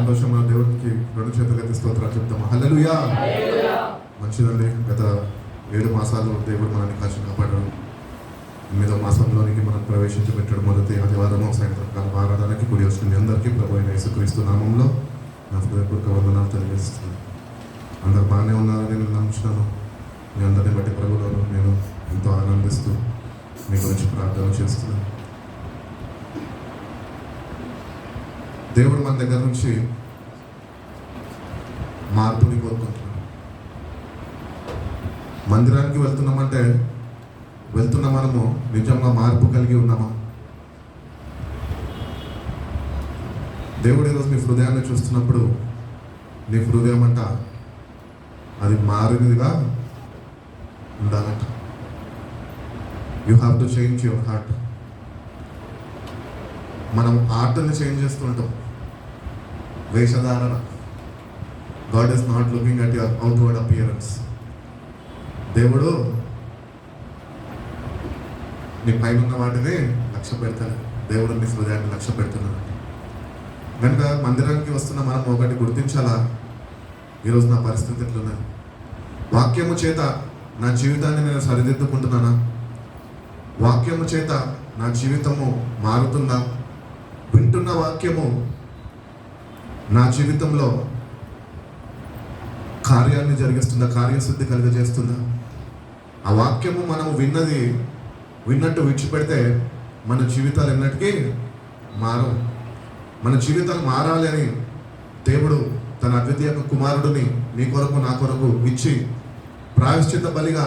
సంతోషంగా దేవుడికి రెండు చేతులు ఎత్తి స్తోత్రాలు చెప్తాము. హల్లెలూయా. మంచిదండి. గత 7 మాసాలు దేవుడు మనల్ని కాచి కాపాడాడు. 8వ మాసంలోనికి మనం ప్రవేశించబెట్టాడు. మొదటి ఆదివారం సాయంత్రకాలం ఆరాధనకి కూడి వస్తుంది. అందరికీ ప్రభు అయిన యేసుక్రీస్తు నామంలో నా హృదయపూర్వక వందనాలు తెలియజేస్తున్నాను. అందరు బాగానే ఉన్నారని నేను నమ్ముతున్నాను. మీ అందరిని బట్టి ప్రభువులో నేను ఎంతో ఆనందిస్తూ మీ గురించి ప్రార్థన చేస్తున్నాను. దేవుడు మన దగ్గర నుంచి మార్పుని కోరుకుంటున్నాడు. మందిరానికి వెళ్తున్నామంటే వెళ్తున్న మనము నిజంగా మార్పు కలిగి ఉన్నామా? దేవుడు ఈరోజు నీ హృదయాన్ని చూస్తున్నప్పుడు నీ హృదయం అంట అది మారినదిగా ఉండాలంట. You have to change your heart. మనం హార్ట్ని చేంజ్ చేస్తుంటాం. వేషధారణ. God is not looking at your outward appearance. దేవుడు నీ పైన ఉన్న వాటిని లక్ష్య పెడతాడు. దేవుడు నీ హృదయాన్ని లక్ష్య పెడుతున్నాడు. కనుక మందిరానికి వస్తున్న మనం ఒకటి గుర్తించాలా, ఈరోజు నా పరిస్థితి ఎట్లున్నది? వాక్యము చేత నా జీవితాన్ని నేను సరిదిద్దుకుంటున్నానా? వాక్యము చేత నా జీవితము మారుతుందా? వింటున్న వాక్యము నా జీవితంలో కార్యాన్ని జరిగిస్తుందా? కార్యసిద్ధి కలిగజేస్తుందా? ఆ వాక్యము మనము విన్నట్టు విడిచిపెడితే మన జీవితాలు ఎన్నటికీ మారవు. మన జీవితాలు మారాలి అని దేవుడు తన అద్వితీయ కుమారుడిని నీ కొరకు నా కొరకు ఇచ్చి ప్రాయశ్చిత్త బలిగా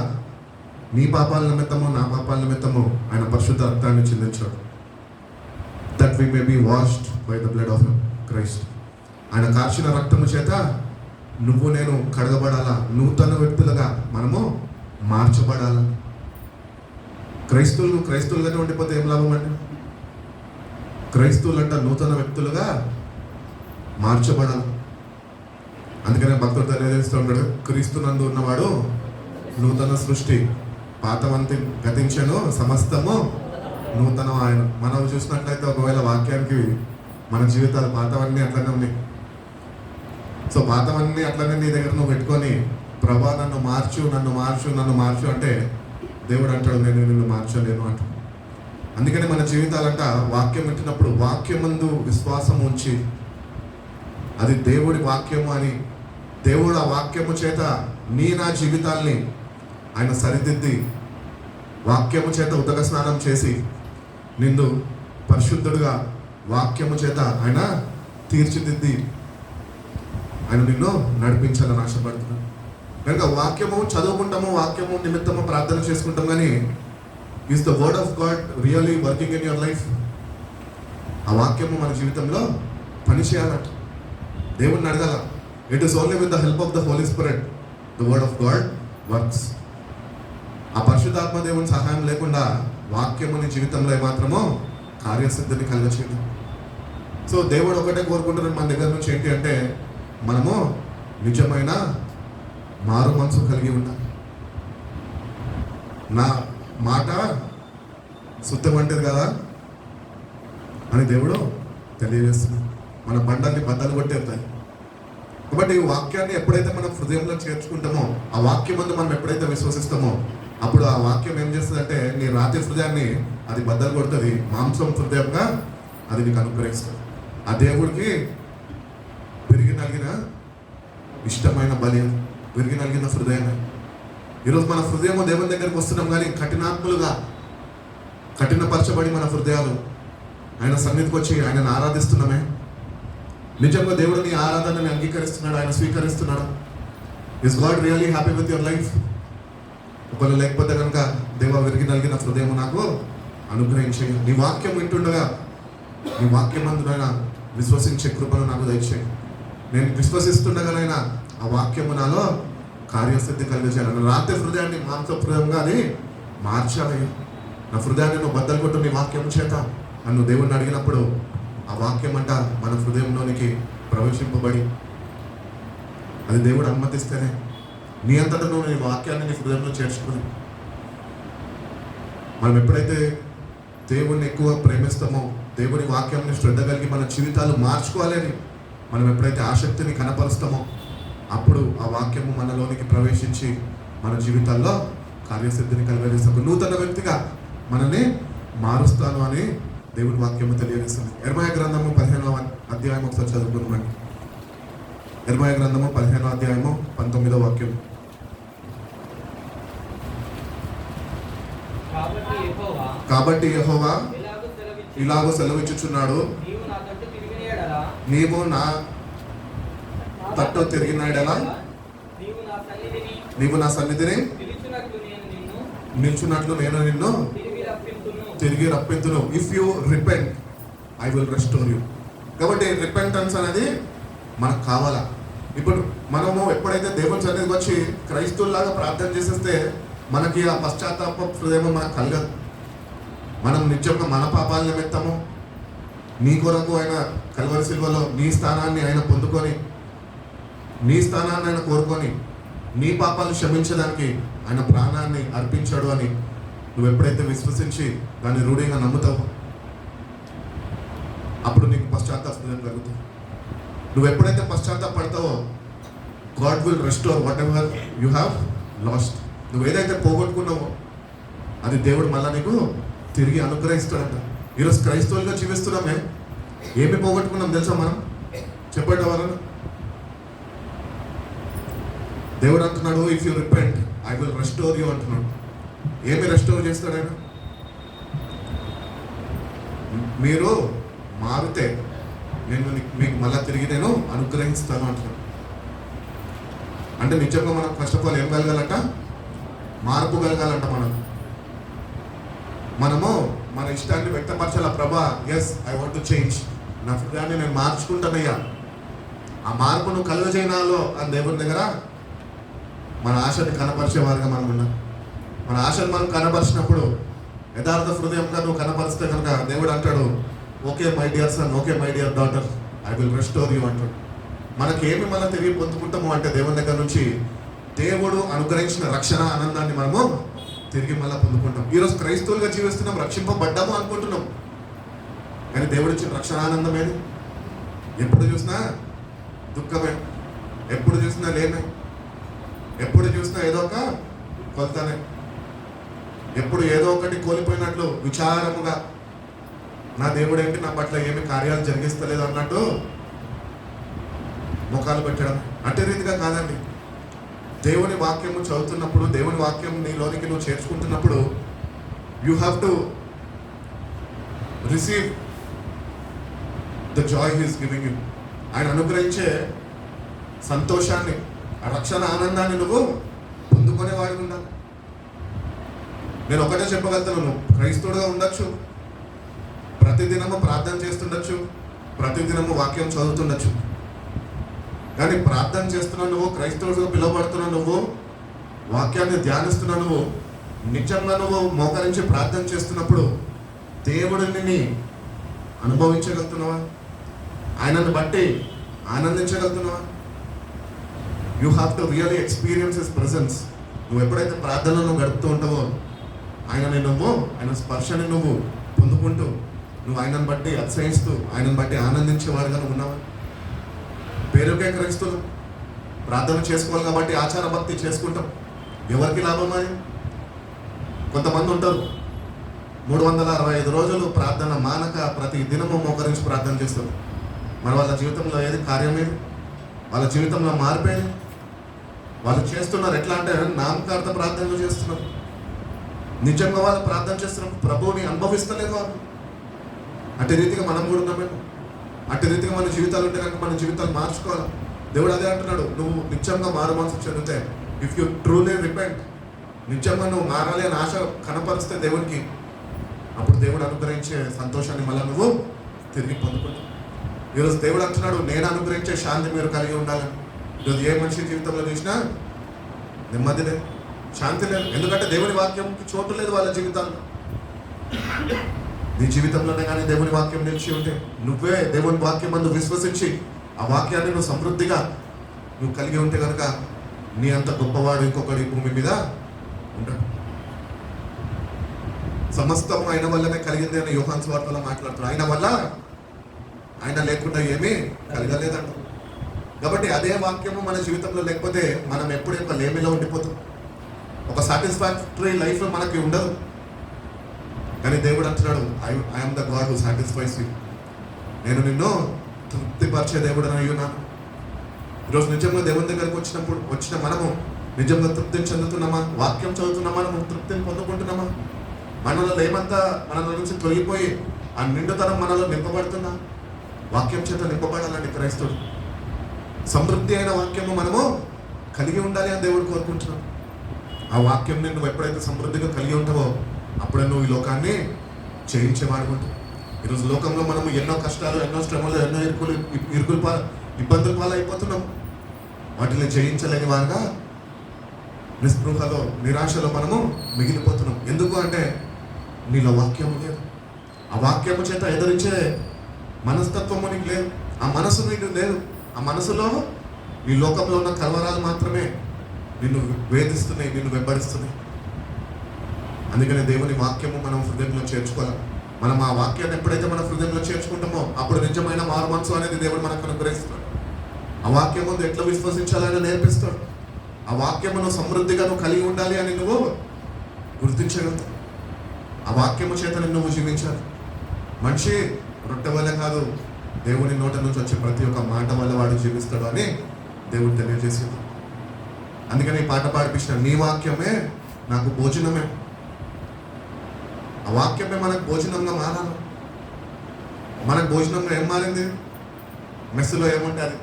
నీ పాపాల నిమిత్తము నా పాపాల నిమిత్తము ఆయన పరిశుద్ధ రక్తాన్ని చిందించాడు. That we may be washed by the blood of Christ. ఆయన కార్చిన రక్తము చేత నువ్వు నేను కడగబడాలా, నూతన వ్యక్తులుగా మనము మార్చబడాలా. క్రైస్తవులుగానే ఉండిపోతే ఏం లాభం అండి? క్రైస్తవులంట నూతన వ్యక్తులుగా మార్చబడాలి. అందుకనే భక్తుడు తెలియజేస్తూ ఉంటాడు, క్రీస్తునందు ఉన్నవాడు నూతన సృష్టి, పాతవంతి గతించెను, సమస్తము నూతన ఆయన. మనం చూసినట్లయితే ఒకవేళ వాక్యానికి మన జీవితాలు పాతవన్నీ అట్లనే ఉన్నాయి. సో పాతవన్నీ అట్లనే నీ దగ్గర నువ్వు పెట్టుకొని ప్రభా నన్ను మార్చు అంటే దేవుడు అంటాడు నేను నిన్ను మార్చలేను అంటాడు. అందుకని మన జీవితాలంట వాక్యం వింటున్నప్పుడు వాక్యమందు విశ్వాసం ఉంచి అది దేవుడి వాక్యము అని దేవుడు ఆ వాక్యము చేత నా జీవితాల్ని ఆయన సరిదిద్ది వాక్యము చేత ఉదక స్నానం చేసి నిన్ను పరిశుద్ధుడుగా వాక్యము చేత ఆయన తీర్చిదిద్ది ఆయన నిన్ను నడిపించాలని ఆశపడుతున్నాను. కనుక వాక్యము చదువుకుంటాము, వాక్యము నిమిత్తము ప్రార్థన చేసుకుంటాం, కానీ is the word of God really working in your life? ఆ వాక్యము మన జీవితంలో పని చేయాలంట. దేవుణ్ణి అడగాల. It is only with the help of the Holy Spirit the word of God works. ఆ పరిశుద్ధాత్మ దేవుని సహాయం లేకుండా వాక్యము నీ జీవితంలో ఏమాత్రమో కార్యసిద్ధిని కలగచేయదు. సో దేవుడు ఒకటే కోరుకుంటున్నాడు మన దగ్గర నుంచి, ఏంటి అంటే మనము నిజమైన మారు మనసు కలిగి ఉండాలి. నా మాట శుద్ధం వంటిది కదా అని దేవుడు తెలియజేస్తున్నాడు. మన బండల్ని బద్దలు కొట్టేస్తాయి. కాబట్టి ఈ వాక్యాన్ని ఎప్పుడైతే మనం హృదయంలో చేర్చుకుంటామో, ఆ వాక్యం ముందు మనం ఎప్పుడైతే విశ్వసిస్తామో, అప్పుడు ఆ వాక్యం ఏం చేస్తుందంటే నీ రాతి హృదయాన్ని అది బద్దలు కొడుతుంది, మాంసం హృదయంగా అది నీకు అనుగ్రహిస్తుంది. ఆ దేవుడికి విరిగి నలిగిన ఇష్టమైన బలి, విరిగి నలిగిన హృదయమే. ఈరోజు మన హృదయం దేవుని దగ్గరికి వస్తున్నాం, కానీ కఠినాత్ములుగా కఠినపరచబడి మన హృదయాలు ఆయన సన్నిధికి వచ్చి ఆయనను ఆరాధిస్తున్నామే. నిజంగా దేవుడు నీ ఆరాధనని అంగీకరిస్తున్నాడు, ఆయన స్వీకరిస్తున్నాడు. Is God really happy with your life? ఒకవేళ లేకపోతే కనుక దేవా విరిగి నలిగిన హృదయం నాకు అనుగ్రహించే, నీ వాక్యం వింటుండగా నీ వాక్యమందునైనా విశ్వసించే కృపను నాకు దయచేయి. నేను విశ్వసిస్తుండగానైనా ఆ వాక్యము నాలో కార్యసిద్ధి కలిగించాలి. రాత్రి హృదయాన్ని మాంస హృదయంగా అది మార్చాలి. నా హృదయాన్ని నువ్వు బద్దలు కొట్టు నీ వాక్యం చేత నన్ను దేవుణ్ణి అడిగినప్పుడు ఆ వాక్యం అంట మన హృదయంలోనికి ప్రవేశింపబడి, అది దేవుడు అనుమతిస్తేనే నీ అంతటా నువ్వు నీ వాక్యాన్ని నీ హృదయంలో చేర్చుకుని, మనం ఎప్పుడైతే దేవుణ్ణి ఎక్కువ ప్రేమిస్తామో, దేవుని వాక్యాన్ని శ్రద్ధ కలిగి మన జీవితాలు మార్చుకోవాలని మనం ఎప్పుడైతే ఆసక్తిని కనపరుస్తామో అప్పుడు ఆ వాక్యము మనలోనికి ప్రవేశించి మన జీవితాల్లో కార్యసిద్ధిని కలుగజేస్తాం. నూతన వ్యక్తిగా మనల్ని మారుస్తాను అని దేవుని వాక్యము తెలియజేస్తుంది. యెర్మయా గ్రంథము 15వ అధ్యాయం ఒకసారి చదువుకుందామండి. యెర్మయా గ్రంథము 15వ అధ్యాయము 19వ వాక్యం. కాబట్టి యెహోవా ఇలాగో సెలవిచ్చుచున్నాడు, నీవు నా తట్టు తిరిగినాడలా నీవు నా సన్నిధిని నిల్చున్నట్లు నేను నిన్ను తిరిగి రప్పింతును. If you repent I will restore you. కాబట్టి రిపెంటెన్స్ అనేది మనకు కావాలా. ఇప్పుడు మనము ఎప్పుడైతే దేవుని సన్నిధికి వచ్చి క్రైస్తవుల్లాగా ప్రార్థన చేసేస్తే మనకి ఆ పశ్చాత్తాప హృదయం మనకు కలగదు. మనం నిజంగా మన పాపాల నిమిత్తము నీ కొరకు ఆయన కల్వరి సిలువలో నీ స్థానాన్ని ఆయన పొందుకొని, నీ స్థానాన్ని ఆయన కోరుకొని, నీ పాపాలు క్షమించడానికి ఆయన ప్రాణాన్ని అర్పించాడు అని నువ్వు ఎప్పుడైతే విశ్వసించి దాన్ని రూఢిగా నమ్ముతావో అప్పుడు నీకు పశ్చాత్తాపం కలుగుతుంది. నువ్వు ఎప్పుడైతే పశ్చాత్తాపడతావో God will restore whatever you have lost. నువ్వు ఏదైతే పోగొట్టుకున్నావో అది దేవుడు మళ్ళీ నీకు తిరిగి అనుగ్రహిస్తాడంట. ఈరోజు క్రైస్తవులుగా జీవిస్తున్నామే, ఏమి పోగొట్టుకున్నాం తెలుసా మనం? చెప్పండి ఎవరన్నా. దేవుడు అంటున్నాడు, if you repent I will restore you అంటున్నాడు. ఏమి రెస్టోర్ చేస్తాడు ఆయన? మీరు మారితే నేను మీకు మళ్ళా తిరిగి నేను అనుగ్రహిస్తాను అంటున్నాడు. అంటే నిజంగా మనం ఫస్ట్ ఆఫ్ ఆల్ ఏం కలగాలంట? మార్పు కలగాలంట. మనము మన ఇష్టాన్ని వ్యక్తపరచాల. ప్రభా, yes I want to change, నా హృదయాన్ని నేను మార్చుకుంటానయ్యా, ఆ మార్పును కలుగజేయనాలో అని దేవుని దగ్గర మన ఆశని కనపరిచేవారుగా మనం ఉన్నాం. మన ఆశను మనం కనపరిచినప్పుడు యథార్థ హృదయంగా నువ్వు కనపరిస్తే కనుక దేవుడు అంటాడు, okay my dear son, okay my dear daughter, I will restore you అంటాడు. మనకేమి మనం తిరిగి పొందుకుంటాము అంటే దేవుని దగ్గర నుంచి దేవుడు అనుగ్రహించిన రక్షణ ఆనందాన్ని మనము తిరిగి మళ్ళీ పొందుకుంటాం. ఈరోజు క్రైస్తవులుగా జీవిస్తున్నాం, రక్షింపబడ్డాము అనుకుంటున్నాం, కానీ దేవుడు ఇచ్చిన రక్షణ ఆనందం ఏది? ఎప్పుడు చూసినా దుఃఖమే, ఎప్పుడు చూసినా లేమే, ఎప్పుడు చూసినా ఏదో ఒక కొలతనే, ఎప్పుడు ఏదో ఒకటి కోల్పోయినట్లు విచారముగా నా దేవుడు ఏంటి నా పట్ల ఏమి కార్యాలు జరిగిస్తలేదు అన్నట్టు ముఖాలు పెట్టడం. అట్టి రీతిగా కాదండి. దేవుని వాక్యము చదువుతున్నప్పుడు, దేవుని వాక్యం నీలోనికి నువ్వు చేర్చుకుంటున్నప్పుడు you have to receive the joy he is giving you. ఆయన అనుగ్రహించే సంతోషాన్ని, ఆ రక్షణ ఆనందాన్ని నువ్వు పొందుకునేవాడు ఉండాలి. నేను ఒకటే చెప్పగలుగుతాను, నువ్వు క్రైస్తవుడుగా ఉండొచ్చు, ప్రతిదినము ప్రార్థన చేస్తుండొచ్చు, ప్రతిదినము వాక్యం చదువుతుండొచ్చు, కానీ ప్రార్థన చేస్తున్నా నువ్వు, క్రైస్తవుడుగా పిలువబడుతున్నా నువ్వు, వాక్యాన్ని ధ్యానిస్తున్నా నువ్వు, నిజంగా నువ్వు మోకరించి ప్రార్థన చేస్తున్నప్పుడు దేవుడిని అనుభవించగలుగుతున్నావా? ఆయనను బట్టి ఆనందించగలుగుతున్నావా? You have to really experience his presence. నువ్వు ఎప్పుడైతే ప్రార్థనలో గడుపుతూ ఉంటావో ఆయనని నువ్వు, ఆయన స్పర్శని నువ్వు పొందుకుంటూ, నువ్వు ఆయనను బట్టి అతిశయిస్తూ, ఆయనను బట్టి ఆనందించేవాడుగా నువ్వు ఉన్నావా? పేరుకే క్రైస్తవులు, ప్రార్థన చేసుకోవాలి కాబట్టి ఆచార భక్తి చేసుకుంటాం. ఎవరికి లాభం అది? కొంతమంది ఉంటారు 365 రోజులు ప్రార్థన మానక ప్రతి దినము మోకరించి ప్రార్థన చేస్తారు. మరి వాళ్ళ జీవితంలో ఏది కార్యం ఏది? వాళ్ళ జీవితంలో మార్పేది? వాళ్ళు చేస్తున్నారు ఎట్లా అంటే నామకార్థ ప్రార్థనలు చేస్తున్నారు. నిజంగా వాళ్ళు ప్రార్థన చేస్తున్నారు, ప్రభువుని అనుభవిస్తలేదు వాళ్ళు. అట్టి రీతిగా మనం కూడా ఉన్నాం. మేము అట్టి రీతిగా మన జీవితాలు ఉంటే కనుక మన జీవితాలు మార్చుకోవాలి. దేవుడు అదే అంటున్నాడు, నువ్వు నిజంగా మారు మనసు చెందితే, ఇఫ్ యూ ట్రూలీ రిపెంట్, నిజంగా నువ్వు మారాలి అని ఆశ కనపరిస్తే దేవునికి, అప్పుడు దేవుడు అనుగ్రహించే సంతోషాన్ని మళ్ళీ నువ్వు తిరిగి పొందుకుంటావు. ఈరోజు దేవుడు అంటున్నాడు, నేను అనుగ్రహించే శాంతి మీరు కలిగి ఉండాలని. ఈరోజు ఏ మనిషి జీవితంలో చూసినా నెమ్మది లేదు, శాంతి లేదు. ఎందుకంటే దేవుని వాక్యంకి చోటు లేదు వాళ్ళ జీవితాల్లో. నీ జీవితంలోనే కానీ దేవుని వాక్యం నిలిచి ఉంటే, నువ్వే దేవుని వాక్యం అందు విశ్వసించి ఆ వాక్యాన్ని నువ్వు సమృద్ధిగా నువ్వు కలిగి ఉంటే కనుక నీ అంత గొప్పవాడు ఇంకొకటి భూమి మీద ఉంటాడు. సమస్తం ఆయన వల్లనే కలిగింది అని యోహాను సువార్తలో మాట్లాడుతున్నాడు. ఆయన వల్ల ఆయన లేకుండా ఏమీ కలగలేదంట. కాబట్టి అదే వాక్యము మన జీవితంలో లేకపోతే మనం ఎప్పుడు ఒక లేమిలో ఉండిపోతాం, ఒక సాటిస్ఫాక్టరీ లైఫ్ మనకి ఉండదు. కానీ దేవుడు అంటున్నాడు, I'm the God who satisfies you. నేను నిన్ను తృప్తిపరిచే దేవుడు అని అయ్యున్నాను. ఈరోజు నిజంగా దేవుని దగ్గరకు వచ్చిన మనము నిజంగా తృప్తిని చెందుతున్నామా? వాక్యం చదువుతున్నామా? మనం తృప్తిని పొందుకుంటున్నామా? మనలో ఏమంతా మనలో నుంచి తొలగిపోయి ఆ నిండుతనం మనలో నింపబడుతున్నా? వాక్యం చేత నింపబడాలండి క్రైస్తవుడు. సమృద్ధి అయిన వాక్యము మనము కలిగి ఉండాలి అని దేవుడు కోరుకుంటున్నాం. ఆ వాక్యం నువ్వు ఎప్పుడైతే సమృద్ధిగా కలిగి ఉంటావో అప్పుడే నువ్వు ఈ లోకాన్ని జయించేవాడుకుంటావు. ఈరోజు లోకంలో మనము ఎన్నో కష్టాలు, ఎన్నో శ్రమలు, ఎన్నో ఇబ్బందుల పాలు అయిపోతున్నాం. వాటిని జయించలేని వారుగా నిస్పృహలో, నిరాశలో మనము మిగిలిపోతున్నాం. ఎందుకు అంటే నీలో వాక్యము లేదు. ఆ వాక్యము చేత ఎదిరించే మనస్తత్వము నీకు లేదు. ఆ మనసు నీకు లేదు. ఆ మనసులో నీ లోకంలో ఉన్న కలవరాలు మాత్రమే నిన్ను వేధిస్తున్నాయి, నిన్ను వెంబడిస్తున్నాయి. అందుకనే దేవుని వాక్యము మనం హృదయంలో చేర్చుకోవాలి. మనం ఆ వాక్యాన్ని ఎప్పుడైతే మన హృదయంలో చేర్చుకుంటామో అప్పుడు నిజమైన మారు మనసు అనేది దేవుడు మనకు అనుగ్రహిస్తాడు. ఆ వాక్యం ముందు ఎట్లా విశ్వసించాలని నేర్పిస్తాడు. ఆ వాక్యమును సమృద్ధిగా నువ్వు కలిగి ఉండాలి అని నువ్వు గుర్తించగలుగుతావు. ఆ వాక్యము చేత నువ్వు జీవించాలి. మనిషి రొట్టె వల్ల కాదు, దేవుని నోట నుంచి వచ్చే ప్రతి ఒక్క మాట వల్ల వాడు జీవిస్తాడు అని దేవుడు తెలియజేసింది. అందుకని ఈ పాట పాడిపించిన నీ వాక్యమే నాకు భోజనమే. ఆ వాక్యమే మనకు భోజనంగా మారాలి. మనకు భోజనంగా ఏం మారింది? మెస్సులో ఏముంటే అది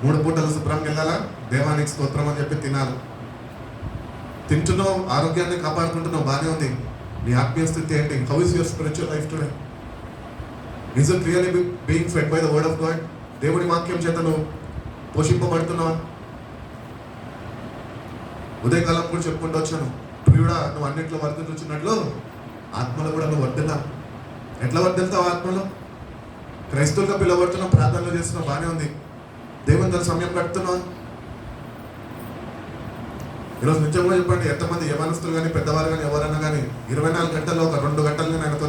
3 పూటలు శుభ్రంగా వెళ్ళాలా, దేవానికి స్తోత్రం అని చెప్పి తినాలి. తింటున్నావు, ఆరోగ్యాన్ని కాపాడుకుంటున్నావు, బాగానే ఉంది. నీ ఆత్మీయ స్థితి ఏంటి? How is your spiritual life today? Is it really being fed by the word of God? దేవుని వాక్యం చేత నువ్వు పోషింపబడుతున్నావా? ఉదయకాలం కూడా చెప్పుకుంటూ వచ్చాను, ప్రియుడా నువ్వు అన్నింటిలో వర్ధిల్లుచున్నట్లు ఆత్మలో కూడా నువ్వు వర్ధిల్లా. ఎట్లా వర్ధిల్తావు ఆత్మలో? క్రైస్తవులుగా పిలవబడుతున్నావు, ప్రార్థనలు చేస్తున్నావు, బాగానే ఉంది. దేవుని దగ్గర సమయం గడుపుతున్నావు. ఈరోజు నిజంగా చెప్పండి, ఎంతమంది యవనస్తులు కానీ పెద్దవారు కానీ ఎవరైనా కానీ 24 గంటల్లో ఒక 2 గంటలు నేను ఆయనతో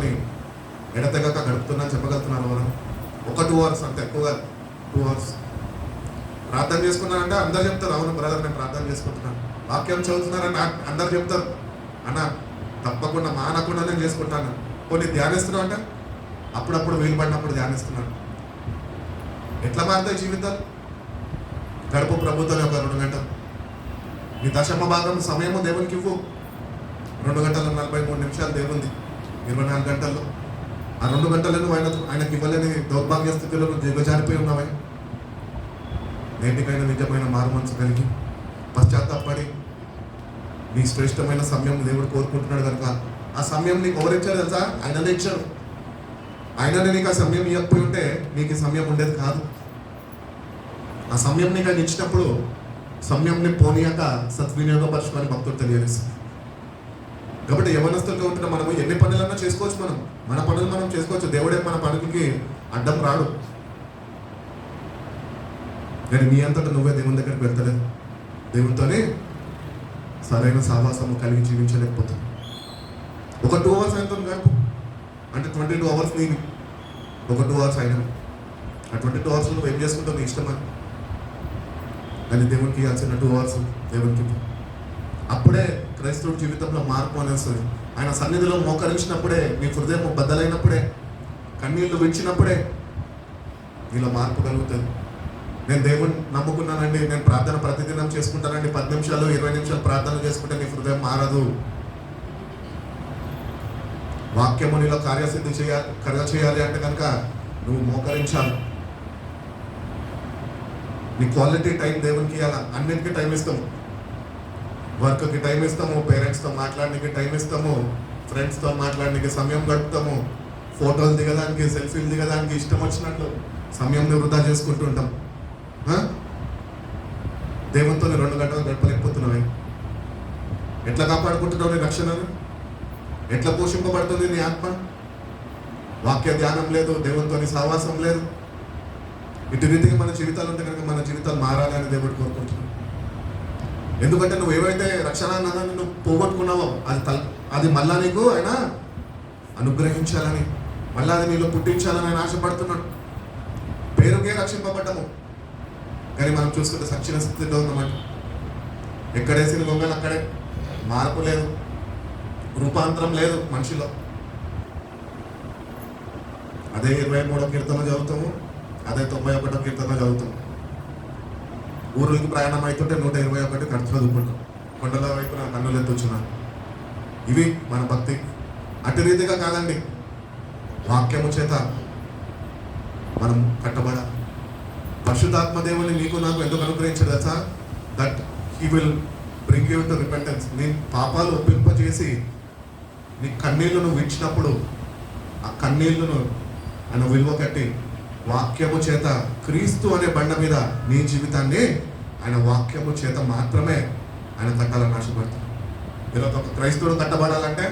ఎడతెగక గడుపుతున్నాను చెప్పగలుగుతున్నారు. ఎవరు? 1-2 అవర్స్, అంత ఎక్కువగా 2 అవర్స్ ప్రార్థన చేసుకున్నారంటే అందరు చెప్తారు, అవును బ్రదర్ నేను ప్రార్థన చేసుకుంటున్నాను. వాక్యం చదువుతున్నారని అందరు చెప్తారు, అన్న తప్పకుండా మానకుండా నేను చేసుకుంటాను. కొన్ని ధ్యానిస్తున్నావు అంటే అప్పుడప్పుడు వీలు పడినప్పుడు ధ్యానిస్తున్నాను. ఎట్లా మారుతాయి జీవితాలు? గడుపు ప్రభుత్వం ఒక 2 గంటలు. నీ దశమ భాగం సమయము దేవునికి ఇవ్వు. 2 గంటల 43 నిమిషాలు దేవుంది 24 గంటల్లో. ఆ 2 గంటలను ఆయనకి ఇవ్వలేని దౌర్భాగ్య స్థితిలో నువ్వు దిగజారిపోయి ఉన్నావే. నేటికైనా నిజమైన మారు మనసు కలిగి పశ్చాత్తాపడి నీ శ్రేష్టమైన సమయం దేవుడు కోరుకుంటున్నాడు కనుక ఆ సమయం నీకు ఎవరిచ్చారు తెలుసా? ఆయననే ఇచ్చారు. ఆయననే నీకు ఆ సమయం ఇవ్వకపోయి ఉంటే నీకు ఈ సమయం ఉండేది కాదు. ఆ సమయం నీకు ఆయన ఇచ్చినప్పుడు సమయంని పోనీయక సద్వినియోగపరచుకొని భక్తులు తెలియజేస్తుంది. కాబట్టి యవనస్తులుగా ఉంటున్న మనము ఎన్ని పనులన్నా చేసుకోవచ్చు. మన పనులు మనం చేసుకోవచ్చు. దేవుడే మన పనులకి అడ్డం రాడు. కానీ నీ అంతటా నువ్వే దేవుని దగ్గరికి వెళ్తలేదు. దేవునితోనే సరైన సహవాసము కలిగి జీవించలేకపోతాం. ఒక 2 అవర్స్ అయిన గడుపు అంటే 22 అవర్స్ నీవి. ఒక 2 అవర్స్ అయినా ఆ 22 అవర్స్ నువ్వు ఏం చేసుకుంటావు నీ ఇష్టమా? కానీ దేవునికి ఇవ్వాల్సిన 2 అవర్స్ దేవునికి. అప్పుడే క్రైస్తవుడి జీవితంలో మార్పు అనేది వస్తుంది. ఆయన సన్నిధిలో మోకరించినప్పుడే, నీ హృదయం బద్దలైనప్పుడే, కన్నీళ్లు విడిచినప్పుడే నీలో మార్పు కలుగుతుంది. నేను దేవుని నమ్ముకున్నానండి, నేను ప్రార్థన ప్రతిదినం చేసుకుంటానండి, 10 నిమిషాలు 20 నిమిషాలు ప్రార్థన చేసుకుంటే నీ హృదయం మారదు. వాక్యము నీలో కార్యసిద్ధి చేయాలి అంటే కనుక నువ్వు మోకరించాలి. నీ క్వాలిటీ టైం దేవునికి ఇవ్వాలి. అన్నింటికి టైం ఇస్తాము. వర్క్కి టైం ఇస్తాము, పేరెంట్స్తో మాట్లాడడానికి టైం ఇస్తాము, ఫ్రెండ్స్తో మాట్లాడడానికి సమయం గడుపుతాము, ఫోటోలు దిగడానికి, సెల్ఫీలు దిగడానికి ఇష్టం వచ్చినట్లు సమయం వృధా చేసుకుంటూ ఉంటాం. దేవునితో 2 గంటలు గడపలేకపోతున్నావే. ఎట్లా కాపాడుకుంటున్నావు నీ రక్షణను? ఎట్లా పోషింపబడుతుంది నీ ఆత్మ? వాక్య ధ్యానం లేదు, దేవునితో సహవాసం లేదు. ఇటు రీతిగా మన జీవితాలు ఉంటే కనుక మన జీవితాలు మారాలని దేవుడు కోరుకుంటున్నాడు. ఎందుకంటే నువ్వు ఏవైతే రక్షణ అన్నదాన్ని నువ్వు పోగొట్టుకున్నావో అది మళ్ళా నీకు ఆయన అనుగ్రహించాలని, మళ్ళీ అది నీలో పుట్టించాలని ఆయన ఆశపడుతున్నాడు. పేరుకే రక్షింపబడ్డము, కానీ మనం చూసుకుంటే సచ్చిన స్థితిలో ఉన్నామంట. ఎక్కడేసిన గొంగలు అక్కడే, మార్పు లేదు, రూపాంతరం లేదు మనిషిలో. అదే 23వ కీర్తన చదువుతాము, అదే 91వ కీర్తన చదువుతాము. ఊరికి ప్రయాణం అవుతుంటే 121 ఖర్చు చదువుకుంటాం. కొండల వైపున కన్నులు ఎత్తుచున్నాను. ఇవి మన భక్తి. అటు రీతిగా కాదండి, వాక్యము చేత మనం కట్టబడాలి. పరిశుద్ధాత్మ దేవుని నీకు నాకు ఎందుకు అనుగ్రహించాడు తెలుసా? That he will bring you to repentance. నీ పాపాలు ఒప్పింపజేసి నీ కన్నీళ్లను విడిచినప్పుడు ఆ కన్నీళ్లను ఆయన విలువ కట్టి వాక్యము చేత క్రీస్తు అనే బండ మీద నీ జీవితాన్ని ఆయన వాక్యము చేత మాత్రమే ఆయన కట్టాలని ఆశపడతాడు. ఈరోజు ఒక క్రైస్తవుడు కట్టబడాలంటే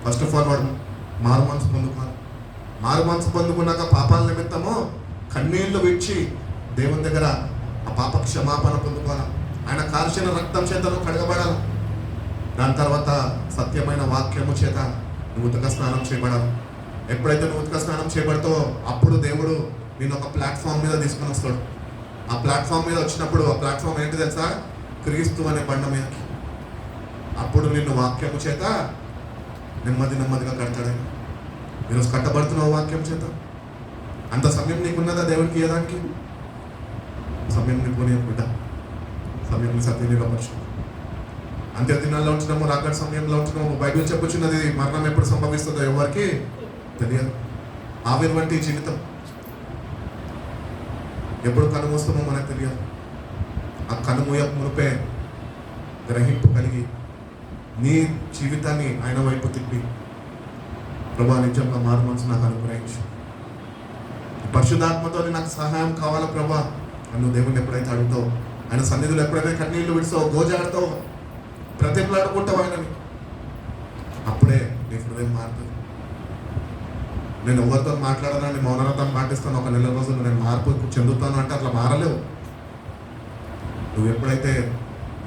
ఫస్ట్ ఆఫ్ ఆల్ వాడు మారు మనసు పొందుకోవాలి. మారు మనసు పొందుకున్నాక పాపాల నిమిత్తము కన్నీళ్లు విడిచి దేవుని దగ్గర ఆ పాప క్షమాపణ పొందుకోవాలి. ఆయన కార్చిన రక్తం చేతను కడగబడాలి. దాని తర్వాత సత్యమైన వాక్యము చేత నువ్వు ఉతక స్నానం చేయబడాలి. ఎప్పుడైతే నువ్వు ఉతక స్నానం చేయబడతావో అప్పుడు దేవుడు నేను ఒక ప్లాట్ఫామ్ మీద తీసుకొని వస్తాడు. ఆ ప్లాట్ఫామ్ మీద వచ్చినప్పుడు ఆ ప్లాట్ఫామ్ ఏంటి తెలుసా? క్రీస్తు అనే బండ మీదకి. అప్పుడు నిన్ను వాక్యము చేత నెమ్మదిగా కడతాడు. ఈరోజు కట్టబడుతున్నావు వాక్యం చేత. అంత సమయం నీకున్నదా దేవునికి ఇవ్వడానికి? సమయం నీకు బిడ్డ, సమయం సద్వినియోగపరచు. అంత్య దినాల్లో ఉంటున్నాము, రాకడ సమయంలో ఉంటున్నాము. బైబిల్ చెప్పుచున్నది మరణం ఎప్పుడు సంభవిస్తుందో ఎవరికి తెలియదు. ఆవిరి వంటి జీవితం ఎప్పుడు కనుమూస్తామో మనకు తెలియదు. ఆ కనుమూయ మునిపే గ్రహింపు కలిగి నీ జీవితాన్ని ఆయన వైపు తిప్పి ప్రభా నిజంగా మారు మనసు నాకు అనుగ్రహించు, పరిశుద్ధాత్మతో నాకు సహాయం కావాలా ప్రభా నువ్వు దేవుని ఎప్పుడైతే అడుగుతావు, ఆయన సన్నిధిలో ఎప్పుడైతే కన్నీళ్లు విడిస్తావు, గోజాడుతావు, ప్రతిమలాడుకుంటావు ఆయనని, అప్పుడే నీ హృదయం మారుతుంది. నేను ఎవరితో మాట్లాడాలని మౌనవ్రతం పాటిస్తాను, ఒక నెల రోజులు నేను మార్పు చెందుతాను అంటే అట్లా మారలేవు. నువ్వు ఎప్పుడైతే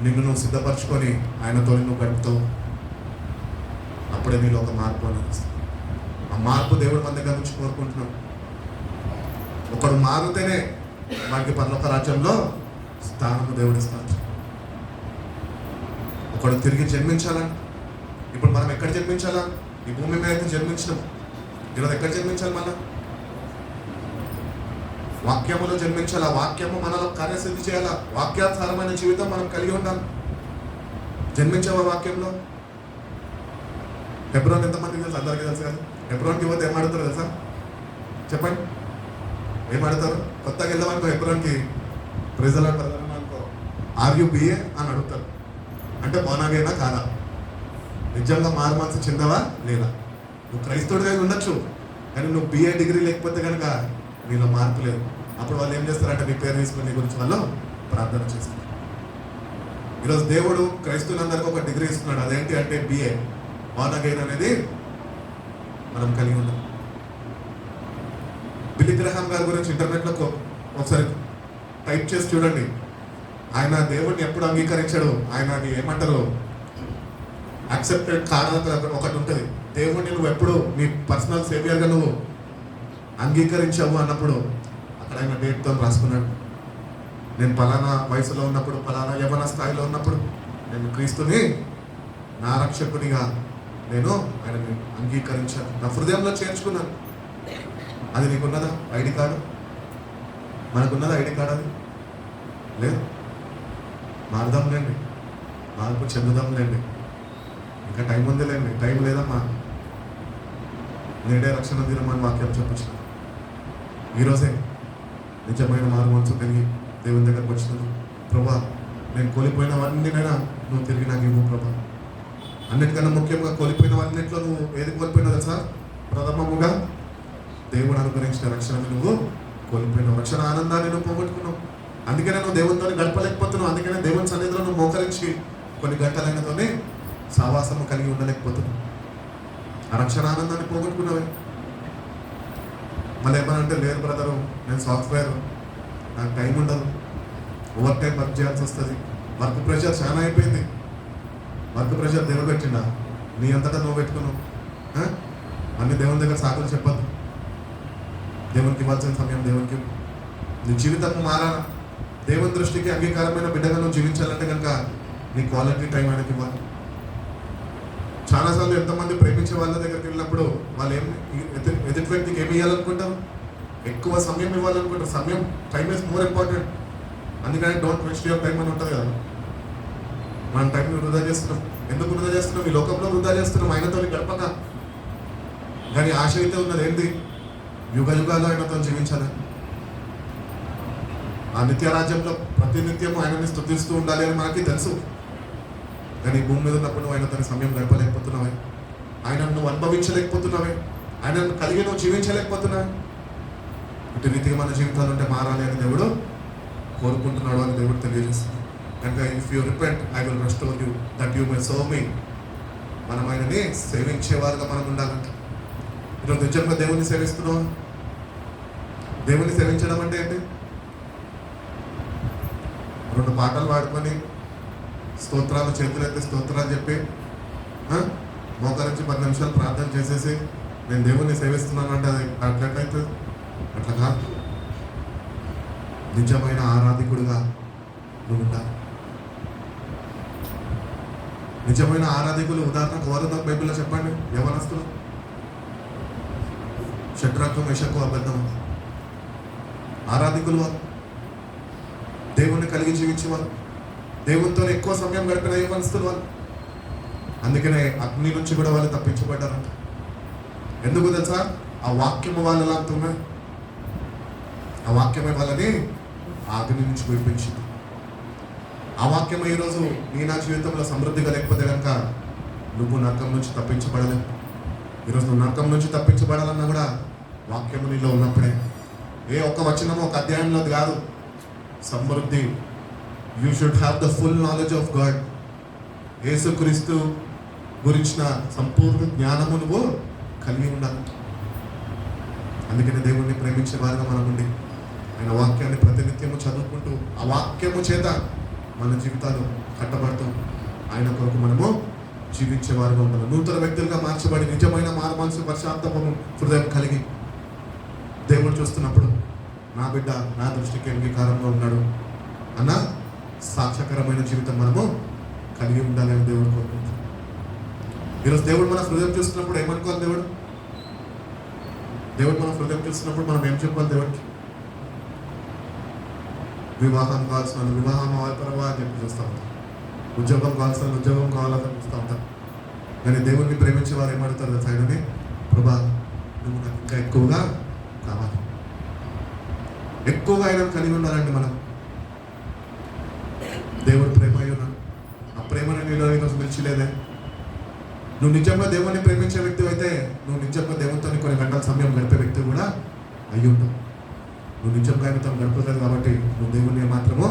నిన్ను నువ్వు సిద్ధపరచుకొని ఆయనతో నువ్వు గడుపుతావు అప్పుడే నీలో ఒక మార్పు అనేది. ఆ మార్పు దేవుడు మన దగ్గర నుంచి కోరుకుంటున్నాడు. ఒకడు మారితేనే వాడికి పరలోక రాజ్యంలో స్థానము దేవుడు ఇస్తాడు. ఒకడు తిరిగి జన్మించాలని. ఇప్పుడు మనం ఎక్కడ జన్మించాలా? ఈ భూమి మీద అయితే జన్మించినాం. ఈరోజు ఎక్కడ జన్మించాలి? మళ్ళా వాక్యములో జన్మించాలా. వాక్యము మనలో కార్యసిద్ధి చేయాలా. వాక్యాధారమైన జీవితం మనం కలిగి ఉండాలి. జన్మించావా వాక్యంలో? హెబ్రోన్ ఎంతమందికి తెలుసు? అందరికీ తెలుసు కదా. హెబ్రోన్కి పోతే ఏం ఆడతారు తెలుసా? చెప్పండి, ఏం ఆడతారు? కొత్తగా వెళ్దామనుకో హెబ్రోన్కి, ప్రెజల్ అనుకో, ఆర్యుబిఏ అని అడుగుతారు. అంటే బోనాగైనా కాదా? నిజంగా మారు మనసు చెందవా లేదా? నువ్వు క్రైస్తవుడిగా ఉండొచ్చు, కానీ నువ్వు బిఏ డిగ్రీ లేకపోతే కనుక నీలో మార్పు లేదు. అప్పుడు వాళ్ళు ఏం చేస్తారంటే నీ పేరు తీసుకుని నీ గురించి వాళ్ళు ప్రార్థన చేస్తారు. ఈరోజు దేవుడు క్రైస్తవులందరికీ ఒక డిగ్రీ ఇస్తున్నాడు. అదేంటి అంటే బిఏ, బోనాగైన్ అనేది మనం కలిగి ఉన్నాం. బిల్లీ గ్రహాం గారి గురించి ఇంటర్నెట్లో ఒకసారి టైప్ చేసి చూడండి. ఆయన దేవుడిని ఎప్పుడు అంగీకరించాడు? ఆయనని ఏమంటారు, యాక్సెప్టెడ్ కార్డ్ ఒకటి ఉంటుంది. దేవుడిని నువ్వు ఎప్పుడు నీ పర్సనల్ సేవియర్గా నువ్వు అంగీకరించావు అన్నప్పుడు అక్కడ ఆయన డేట్తో రాసుకున్నాడు. నేను పలానా వయసులో ఉన్నప్పుడు, పలానా యవ్వన స్థాయిలో ఉన్నప్పుడు నేను క్రీస్తుని నా రక్షకునిగా నేను ఆయనని అంగీకరించాను, నా హృదయంలో చేర్చుకున్నాను. అది నీకున్నదా ఐడి కార్డు? మనకున్నదా ఐడి కార్డు? అది లేదు. మారుదాంలేండి, మార్పు చెందుదాంలేండి. ఇంకా టైం ఉందిలేండి. టైం లేదమ్మా. నేడే రక్షణ దినమని వాక్యం చెప్పచ్చు. ఈరోజే నిజమైన మారు మనసు కలిగి దేవుని దగ్గరకు వచ్చినాను. ప్రభా నేను కోల్పోయినవన్నీనైనా నువ్వు తిరిగి నాకు ఇవ్వు ప్రభా. అన్నిటికన్నా ముఖ్యంగా కోల్పోయినవన్నింటిలో నువ్వు ఏది కోల్పోయినావు తెలుసా? ప్రథమముగా దేవుడు అనుగ్రహించిన రక్షణని నువ్వు కోల్పోయినావు. రక్షణ ఆనందాన్ని నువ్వు పోగొట్టుకున్నావు. అందుకనే నువ్వు దేవునితో గడపలేకపోతున్నావు. అందుకనే దేవుని సన్నిధిలో నువ్వు మోకరించి కొన్ని గంటలైనతోనే సావాసము కలిగి ఉండలేకపోతున్నావు. ఆ రక్షణ ఆనందాన్ని పోగొట్టుకున్నావే. మళ్ళీ ఏమనంటే లేదు బ్రదరు, నేను సాఫ్ట్వేర్, నాకు టైం ఉండదు, ఓవర్ టైం వర్క్ చేయాల్సి వస్తుంది, వర్క్ ప్రెషర్ చాలా అయిపోయింది. వర్క్ ప్రెషర్ దేవుడు పెట్టిండా? నీ అంతటా నువ్వు పెట్టుకున్నావు. అన్ని దేవుని దగ్గర సాకులు చెప్పద్దు. దేవునికి ఇవ్వాల్సిన సమయం దేవునికి నీ జీవితం మారాలా, దేవుని దృష్టికి అంగీకారమైన బిడ్డగా నువ్వు జీవించాలంటే కనుక నీ క్వాలిటీ టైం ఆయనకి ఇవ్వాలి. చాలాసార్లు ఎంతమంది ప్రేమించే వాళ్ళ దగ్గరికి వెళ్ళినప్పుడు వాళ్ళు ఎదుటి వ్యక్తికి ఏమి ఇవ్వాలనుకుంటారు? ఎక్కువ సమయం ఇవ్వాలనుకుంటారు. సమయం, టైం ఇస్ మోర్ ఇంపార్టెంట్. అందుకని డోంట్ వేస్ట్ యువర్ టైం అని ఉంటుంది కదా. మనం టైంని వృధా చేస్తున్నాం. ఎందుకు వృధా చేస్తున్నాం? ఈ లోకంలో వృధా చేస్తున్నాం ఆయనతో గడపక. కానీ ఆశ అయితే ఉన్నది ఏంటి? యుగ యుగాలు ఆయనతో జీవించాలి. ఆ నిత్య రాజ్యంలో ప్రతినిత్యము ఆయనని స్తుతిస్తూ ఉండాలి అని మనకి తెలుసు. కానీ భూమి మీద ఉన్నప్పుడు నువ్వు ఆయనతో సమయం గడపలేకపోతున్నావే, ఆయనను నువ్వు అనుభవించలేకపోతున్నావే, ఆయనను కలిగి నువ్వు జీవించలేకపోతున్నావే. ఇటు రీతిగా మన జీవితాలు ఉంటే మారాలి అని దేవుడు కోరుకుంటున్నాడు అని దేవుడు తెలియజేస్తుంది. కనుక if you repent I will restore you that you may serve me. మనం ఆయనని సేవించేవారుగా మనం ఉండాలంట. ఈరోజు నిజంగా దేవుణ్ణి సేవిస్తున్నావు. దేవుణ్ణి సేవించడం అంటే ఏంటి? 2 పాటలు పాడుకొని స్తోత్రాలు చేతులైతే స్తోత్రాలు చెప్పి మోకరించి 10 నిమిషాలు ప్రార్థన చేసేసి నేను దేవుణ్ణి సేవిస్తున్నాను అంటే అది అట్లయితే అట్లా కాదు. నిజమైన ఆరాధికుడిగా నువ్వు ఉండాలి. నిజమైన ఆరాధికులు ఉదాహరణకు ఎవరు బైబిల్లో చెప్పండి? యవనస్తులు. షడ్రకు, మెషకు, అబద్ధం ఆరాధికులు వారు. దేవుణ్ణి కలిగి జీవించేవారు, దేవునితో ఎక్కువ సమయం గడిపిన యవనస్తులు వాళ్ళు. అందుకనే అగ్ని నుంచి కూడా వాళ్ళు తప్పించబడ్డారంట. ఎందుకు తెలుసా? ఆ వాక్యము వాళ్ళలా అంటున్నాయి. ఆ వాక్యమే వాళ్ళని ఆ అగ్ని నుంచి విడిపించింది. ఆ వాక్యం ఈరోజు నీ నా జీవితంలో సమృద్ధిగా లేకపోతే కనుక నువ్వు నరకం నుంచి తప్పించబడలేవు. ఈరోజు నువ్వు నరకం నుంచి తప్పించబడాలన్నా కూడా వాక్యము నీలో ఉన్నప్పుడే. ఏ ఒక్క వచనము ఒక అధ్యాయంలో కాదు. సమృద్ధి. You should have the full knowledge of God. యేసుక్రీస్తు గురించిన సంపూర్ణ జ్ఞానము నువ్వు కలిగి ఉండాలి. అందుకని దేవుణ్ణి ప్రేమించే వారుగా మనం ఉండి ఆయన వాక్యాన్ని ప్రతినిత్యము చదువుకుంటూ ఆ వాక్యము చేత మన జీవితాలు కట్టబడుతూ ఆయన కొరకు మనము జీవించేవారుగా ఉండాలి. నూతన వ్యక్తులుగా మార్చబడి నిజమైన మారుమనసు పశ్చాత్తాపము హృదయం కలిగి దేవుడు చూస్తున్నప్పుడు నా బిడ్డ నా దృష్టికి అంగీకారంగా ఉన్నాడు అన్న సాక్ష్యకరమైన జీవితం మనము కలిగి ఉండాలి అని దేవుడు కోరుకుంటున్నాడు. ఈరోజు దేవుడు మన హృదయం చూస్తున్నప్పుడు ఏమనుకోవాలి? దేవుడు మన హృదయం చూస్తున్నప్పుడు మనం ఏం చెప్పాలి? దేవుడికి వివాహం కావాల్సిన వివాహం అవ్వాలి పరవా అని చెప్పి చూస్తూ ఉంటాం. ఉద్యోగం కావాల్సిన ఉద్యోగం కావాలని చూస్తూ ఉంటాం. కానీ దేవుడిని ప్రేమించే వారు ఏమడుతారు సైడ్ని? ప్రభా నువ్వు నాకు ఇంకా ఎక్కువగా కావాలి. ఎక్కువగా ఆయన కలిగి ఉండాలండి మనం. దేవుడు ప్రేమ అయి ఉన్నాడు. ఆ ప్రేమను నీలో ఈరోజు నిలిచిలేదే. నువ్వు నిజంగా దేవుణ్ణి ప్రేమించే వ్యక్తి అయితే నువ్వు నిజంగా దేవునితో కొన్ని గంటల సమయం గడిపే వ్యక్తి కూడా అయ్యి ఉంటావు. నువ్వు నిజంగా ఆయనతో గడపలేదు కాబట్టి నువ్వు దేవుణ్ణి మాత్రము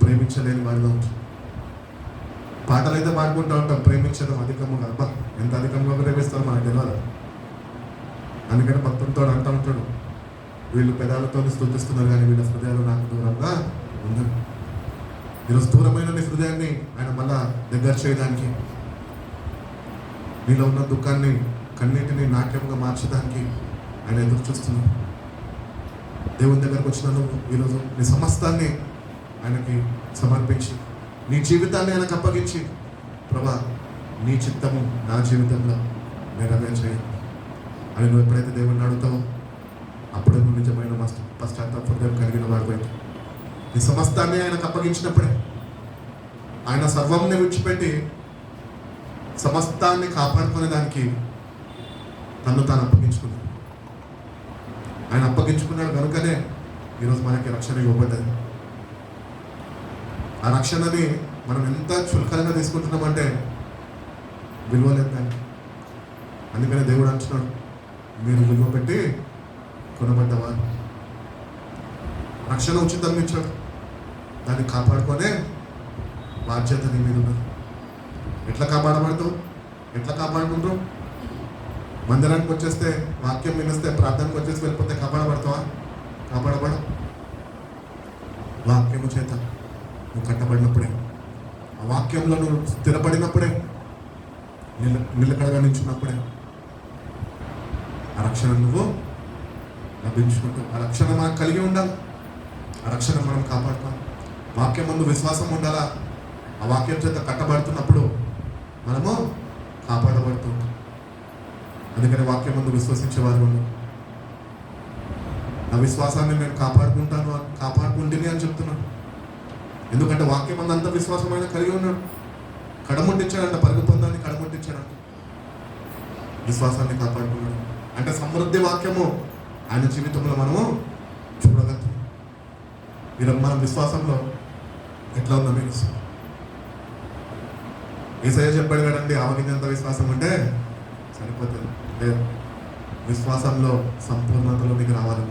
ప్రేమించలేని వాడిగా ఉంటావు. పాటలు అయితే పాడుకుంటూ ఉంటాం, ప్రేమించడం అధికముగా. అబ్బా ఎంత అధికంగా ప్రేమిస్తారో మనకు తెలియదు. అందుకని భక్తులతో అంటూ ఉంటాడు, వీళ్ళు పెదాలతో స్తుతిస్తున్నారు కానీ వీళ్ళ హృదయాలు నాకు దూరంగా ఉంది. ఈరోజు దూరమైన నీ హృదయాన్ని ఆయన మళ్ళా దగ్గర చేయడానికి, నీలో ఉన్న దుఃఖాన్ని కన్నీటిని నాట్యంగా మార్చడానికి ఆయన ఎదురు చూస్తున్నాడు. దేవుని దగ్గరకు వచ్చిన నువ్వు ఈరోజు నీ సమస్తాన్ని ఆయనకి సమర్పించి నీ జీవితాన్ని ఆయనకు అప్పగించి ప్రభా నీ చిత్తము నా జీవితంలో నెరవేర్చేయి అని నువ్వు ఎప్పుడైతే దేవుడిని అడుగుతావో అప్పుడే నువ్వు నిజమైన పశ్చాత్తాప హృదయం కలిగిన వాడిపోయి నీ సమస్తాన్ని ఆయనకు అప్పగించినప్పుడే ఆయన సర్వంని విడిచిపెట్టి సమస్తాన్ని కాపాడుకునే దానికి తను తాను అప్పగించుకున్నాడు. ఆయన అప్పగించుకున్నాడు కనుకనే ఈరోజు మనకి రక్షణ ఇవ్వబడ్డది. ఆ రక్షణని మనం ఎంత చులకనగా తీసుకుంటున్నామంటే విలువలేదు దాన్ని. అందుకనే దేవుడు అంటున్నాడు, మీరు విలువ పెట్టి కొనబడ్డవారు. రక్షణ ఉచితంగా ఇచ్చాడు, దాన్ని కాపాడుకొనే బాధ్యత నీ మీద ఉన్నది. ఎట్లా కాపాడబడతావు? ఎట్లా కాపాడుకుంటావు? మందిరానికి వచ్చేస్తే వాక్యం వినిస్తే ప్రార్థనకు వచ్చేసి వెళ్ళిపోతే కాపాడబడతావా? కాపాడబడవు. వాక్యము చేత నువ్వు కట్టబడినప్పుడే, ఆ వాక్యంలో నువ్వు స్థిరపడినప్పుడే, నిలకడగా నిల్చున్నప్పుడే ఆ రక్షణ నువ్వు లభించుకుంటావు. ఆ రక్షణ మనకు కలిగి ఉండాలి. ఆ రక్షణ మనం కాపాడుకోవాలి. వాక్యం ముందు విశ్వాసం ఉండాలా. ఆ వాక్యం చేత కట్టబడుతున్నప్పుడు మనము కాపాడబడుతూ ఉంటాం. అందుకని వాక్యం ముందు విశ్వసించేవారు నా విశ్వాసాన్ని నేను కాపాడుకుంటుంది అని చెప్తున్నాను. ఎందుకంటే వాక్యం మంది అంత విశ్వాసమైన కలిగి ఉన్నాడు. కడముట్టించాడంట, పరుగు పందాన్ని కడముట్టించాడంట. విశ్వాసాన్ని కాపాడుకున్నాడు అంటే సమృద్ధి వాక్యము ఆయన జీవితంలో మనము చూడగలుగుతాం. ఈరోజు మనం విశ్వాసంలో ఎట్లా ఉందా మీరు? యేసయ్య చెప్పాడు కదండి, ఆమెకి ఎంత విశ్వాసం ఉంటే సరిపోతుంది. లేదు, విశ్వాసంలో సంపూర్ణతలోనికి రావాలి.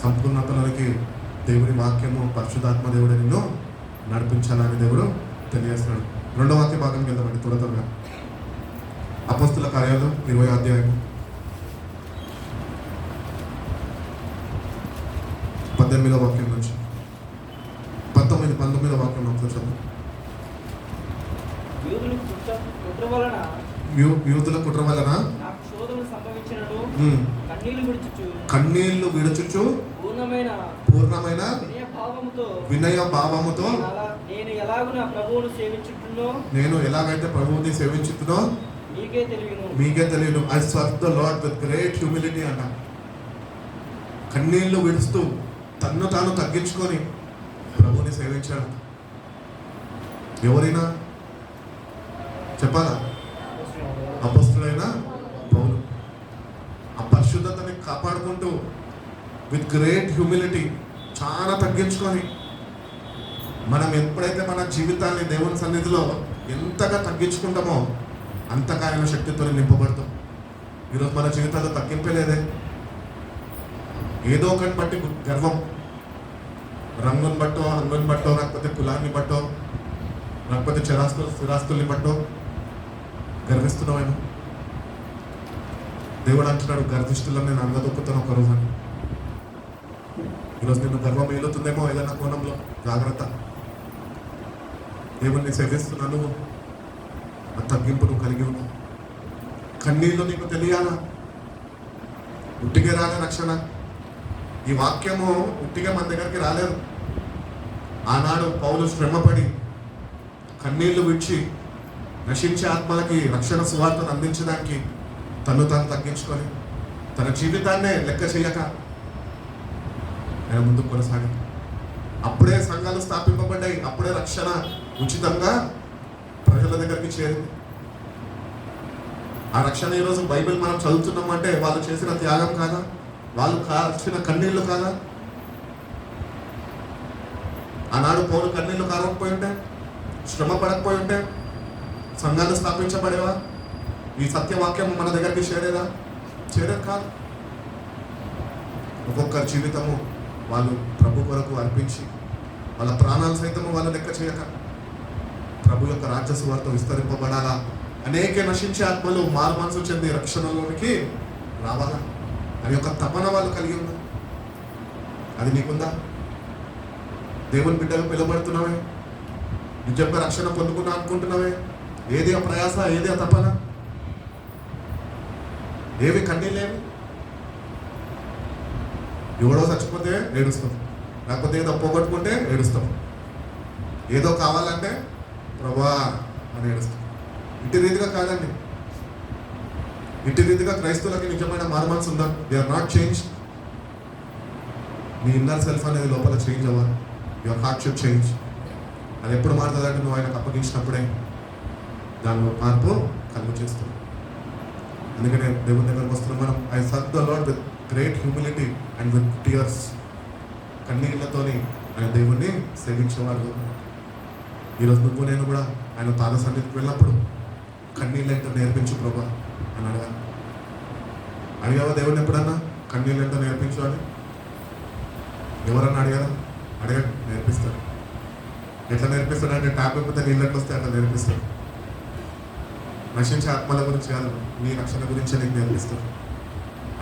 సంపూర్ణతలోనికి దేవుని వాక్యము, పరిశుద్ధాత్మ దేవుడు నిన్ను నడిపించాలని దేవుడు తెలియజేస్తున్నాడు. రెండో వాక్య భాగంకి వెళ్దామండి త్వరగా. అపోస్తుల కార్యాలు 20వ అధ్యాయం 18వ వాక్యం నుంచి 19వ వాక్యం నుంచి చదువు. యూదుల కుట్ర వలన కన్నీళ్లు విడుచుచు పూర్ణమైన వినయ భావముతో నేను ఎలాగైతే ప్రభువుని సేవించుతున్నో మీకే తెలియను. I serve the Lord with great humility అంట. కన్నీళ్లు విడుస్తూ తన్ను తాను తగ్గించుకొని ప్రభువుని సేవించాడు. ఎవరైనా చెప్పాలా? అపోస్తులైన పౌలు ఆ పరిశుద్ధతని కాపాడుకుంటూ విత్ గ్రేట్ హ్యూమిలిటీ చాలా తగ్గించుకొని, మనం ఎప్పుడైతే మన జీవితాన్ని దేవుని సన్నిధిలో ఎంతగా తగ్గించుకుంటామో అంతగా ఆయన శక్తితో నింపబడతాం. ఈరోజు మన జీవితాల్లో తగ్గింపే లేదే. ఏదో ఒకటి బట్టి గర్వం, రంగుని బట్టో, అంగుని బట్టో, లేకపోతే కులాన్ని బట్టో, లేకపోతే స్థిరాస్తుల్ని బట్టో గర్విస్తున్నామేమో. దేవుడు అంటున్నాడు, గర్విష్ఠులను నేను అందదొక్కుతాను ఒక రోజు అని. ఈరోజు నిన్ను గర్వం ఏలుతుందేమో ఏదైనా కోణంలో, జాగ్రత్త. దేవుణ్ణి సేవిస్తున్నాను, ఆ తగ్గింపు నువ్వు కలిగి ఉన్నావు. కన్నీళ్ళు నీకు తెలియాలా? ఉట్టిగా రాలే రక్షణ. ఈ వాక్యము ఉట్టిగా మన దగ్గరికి రాలేదు. ఆనాడు పౌలు శ్రమపడి కన్నీళ్లు విడిచి నశించే ఆత్మలకి రక్షణ సువార్తను అందించడానికి తను తాను తగ్గించుకొని తన జీవితాన్నే లెక్క చేయక ఆయన ముందుకు కొనసాగి, అప్పుడే సంఘాలు స్థాపింపబడ్డాయి. అప్పుడే రక్షణ ఉచితంగా ప్రజల దగ్గరికి చేరింది. ఆ రక్షణ ఈరోజు బైబిల్ మనం చదువుతున్నామంటే వాళ్ళు చేసిన త్యాగం కాదా? వాళ్ళు కార్చిన కన్నీళ్లు కాదా? ఆనాడు పౌలు కన్నీళ్లు కారకపోయి ఉంటే, శ్రమ పడకపోయి ఉంటే సంఘాలు స్థాపించబడేవా? ఈ సత్యవాక్యం మన దగ్గరికి చేరేదా? చేరేది కాదు. ఒక్కొక్కరి జీవితము వాళ్ళు ప్రభు కొరకు అర్పించి వాళ్ళ ప్రాణాలు సైతము వాళ్ళ లెక్క చేయక ప్రభు యొక్క రాజ్య సువార్త విస్తరింపబడాలా, అనేక నశించే ఆత్మలు మారు మనసు చెంది రక్షణలోనికి రావాలా అని ఒక తపన వాళ్ళు కలిగి ఉన్నారు. అది నీకుందా? దేవుని బిడ్డలు పిలువబడుతున్నావే, నిజంగా రక్షణ పొందుకున్నా అనుకుంటున్నావే. ఏది ఆ ప్రయాస, ఏది ఆ తపన, ఏవి కన్నీళ్ళేవి? ఎవడో చచ్చిపోతే ఏడుస్తాం, లేకపోతే ఏదో పోగొట్టుకుంటే ఏడుస్తాం, ఏదో కావాలంటే ప్రభా అని ఏడుస్తాం. ఇటు రీతిగా కాదండి. ఇటు రీతిగా క్రైస్తవులకి నిజమైన మారుమనసు ఉందా? They are not change. మీ ఇన్నర్ సెల్ఫ్ అనేది లోపల చేంజ్ అవ్వాలి. Your heart should change. అది ఎప్పుడు మారుతుందంటే నువ్వు ఆయనకు అప్పగించినప్పుడే దానిలో మార్పు కలుగు చేస్తుంది. అందుకనే దేవుని దగ్గరకు వస్తున్నాం మనం. I serve the Lord with great humility and with tears. కన్నీళ్లతోని ఆయన దేవుణ్ణి సేవించేవారు. ఈరోజు నువ్వు నేను కూడా ఆయన పాద సన్నిధికి వెళ్ళినప్పుడు కన్నీళ్ళంటూ నేర్పించు ప్రభా అని అడగాలి. అడిగావా దేవుడిని ఎప్పుడన్నా కన్నీళ్ళంటూ నేర్పించు అని? ఎవరన్నా అడిగారా? అడగండి, నేర్పిస్తాడు. ఎట్లా నేర్పిస్తాడు అంటే ట్యాప్ అయిపోతే నీళ్ళకి వస్తే అట్లా నేర్పిస్తాడు. నశించే ఆత్మల గురించి కాదు, నీ రక్షణ గురించే నీకు నేర్పిస్తాడు.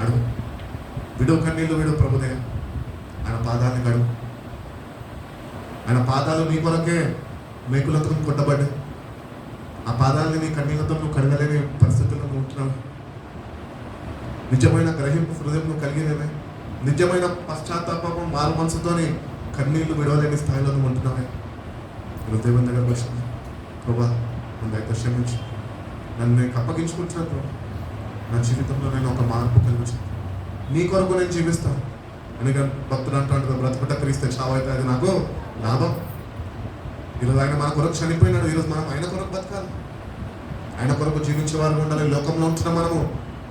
అడుగు, విడు కన్నీళ్ళు విడు ప్రభుదే. ఆయన పాదాన్ని కడుగు. ఆయన పాదాలు నీ కొరకే మేకులతో కొట్టబడ్డాయి. ఆ పాదాలని నీ కన్నీళ్లతో నువ్వు కడగలేని పరిస్థితుల్లో నువ్వు ఉంటున్నావు. నిజమైన గ్రహింపు హృదయం నువ్వు కలిగినవే. నిజమైన పశ్చాత్తాపం మారు మనసుతోని కన్నీళ్లు విడవలేని స్థాయిలో నువ్వు ఉంటున్నావే. ఈరోజు దేవుని దగ్గరకు వచ్చింది, ప్రభా నన్ను అయితే క్షమించు, నన్ను నేను అప్పగించుకుంటున్నాను ప్రభా, నా జీవితంలో నేను ఒక మార్పు కలిగించాను, నీ కొరకు నేను జీవిస్తాను. ఎందుకంటే భక్తులు అంటూ బ్రతుకుట క్రీస్తే చావైతే అది నాకు లాభం. ఈరోజు ఆయన మన కొరకు చనిపోయినాడు, ఈరోజు మనం ఆయన కొరకు బతకాలి, ఆయన కొరకు జీవించే వారు ఉండాలి. లోకంలో ఉంటున్నాం మనము,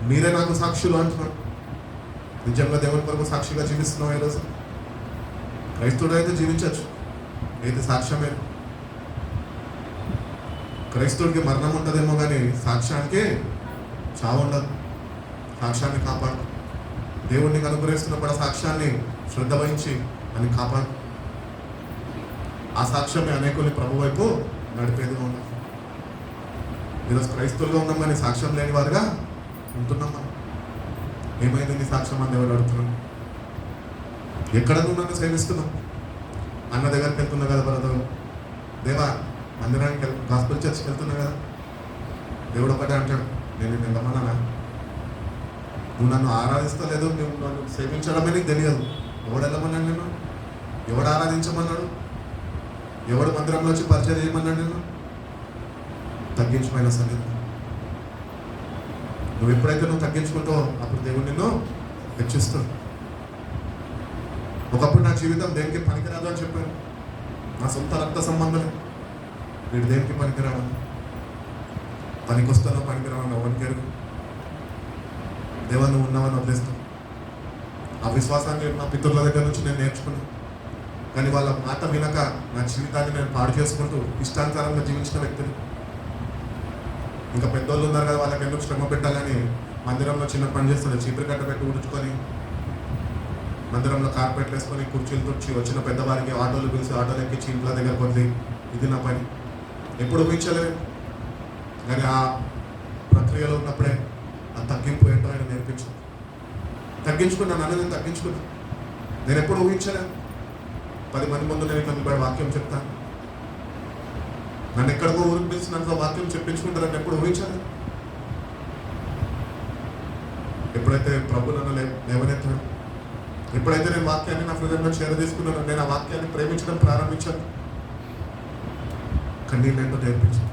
మీరే నాకు సాక్షులు అంటున్నాడు. నిజంగా దేవుని కొరకు సాక్షిగా జీవిస్తున్నాం. ఈరోజు క్రైస్తవుడు అయితే జీవించవచ్చు, అయితే సాక్ష్యమే. క్రైస్తవుడికి మరణం ఉంటుందేమో కానీ సాక్ష్యానికి చావు ఉండదు. సాక్ష్యాన్ని కాపాడు, దేవుణ్ణి అనుగ్రహిస్తున్నప్పుడు ఆ సాక్ష్యాన్ని శ్రద్ధ వహించి అని కాపాడు. ఆ సాక్ష్యమే అనేకుల్ని ప్రభు వైపు నడిపేదిగా ఉండదు. ఈరోజు క్రైస్తవులుగా ఉన్నాం కానీ సాక్ష్యం లేని వారుగా ఉంటున్నాం. మనం ఏమైంది నీ సాక్ష్యం అని ఎవరు అడుగుతున్నాం? ఎక్కడ నువ్వు నన్ను సేవిస్తున్నావు? అన్న దగ్గరికి వెళ్తున్నా కదా బ్రదరు, దేవా మందిరానికి గాస్పెల్ చర్చ్కి వెళ్తున్నా కదా, దేవుడు ఒకటే అంటాడు, నేను నిన్ను వెళ్ళమన్నానా? నువ్వు నన్ను ఆరాధిస్తలేదు, నువ్వు నన్ను సేవించడమే నీకు తెలియదు. ఎవడు వెళ్ళమన్నాడు నిన్ను? ఎవడు ఆరాధించమన్నాడు? ఎవడు మందిరంలో వచ్చి పరిచయం చేయమన్నాడు నిన్ను? తగ్గించుమైన సన్నిధి. నువ్వు ఎప్పుడైతే నువ్వు తగ్గించుకుంటావో అప్పుడు దేవుడు నిన్ను హెచ్చిస్తాడు. ఒకప్పుడు నా జీవితం దేనికి పనికిరాదు అని చెప్పాను, నా సొంత రక్త సంబంధమే, వీడు దేనికి పనికిరావని, పనికొస్తానో పనికిరావని ఎవరికి ఎరుగు. దేవా నువ్వు ఉన్నావని వదిలేస్తావు. ఆ విశ్వాసాన్ని నా పితరుల దగ్గర నుంచి నేను నేర్చుకున్నాను. కానీ వాళ్ళ మాట వినక నా జీవితాన్ని నేను పాడు చేసుకుంటూ ఇష్టానుసారంగా జీవించిన వ్యక్తిని. ఇంకా పెద్దోళ్ళు ఉన్నారు కదా, వాళ్ళకి ఎందుకు శ్రమ పెట్టాలని మందిరంలో చిన్న పని చేస్తుంది, చీపురు కట్ట పెట్టి ఉడుచుకొని మందిరంలో కార్పెట్లు వేసుకొని కుర్చీలు తుడిచి వచ్చిన పెద్దవారికి ఆటోలు పిలిచి ఆటోలు ఎక్కి చీపుల దగ్గర కొద్ది. ఇది నా పని, ఎప్పుడు ఊహించలేదు. కానీ ఆ ప్రక్రియలో ఉన్నప్పుడే ఆ తగ్గింపు ఏంటో ఆయన నేర్పించాను. తగ్గించుకున్నాను, నన్ను నేను తగ్గించుకున్నాను. నేను ఎప్పుడు ఊహించలేదు 10 మంది ముందు నేను ఇట్లా వాక్యం చెప్తాను, నన్ను ఎక్కడికో ఊరికి పిలిచినంత వాక్యం చెప్పించుకుంటారని ఎప్పుడు ఊహించలేదు. ఎప్పుడైతే ప్రభు నన్ను లేవనెత్తాడు, ఎప్పుడైతే నేను వాక్యాన్ని నా హృదయంలో చేరదీసుకున్నాను, నేను ఆ వాక్యాన్ని ప్రేమించడం ప్రారంభించాను. కన్నీళ్ళు ఏంటో నేర్పించాను.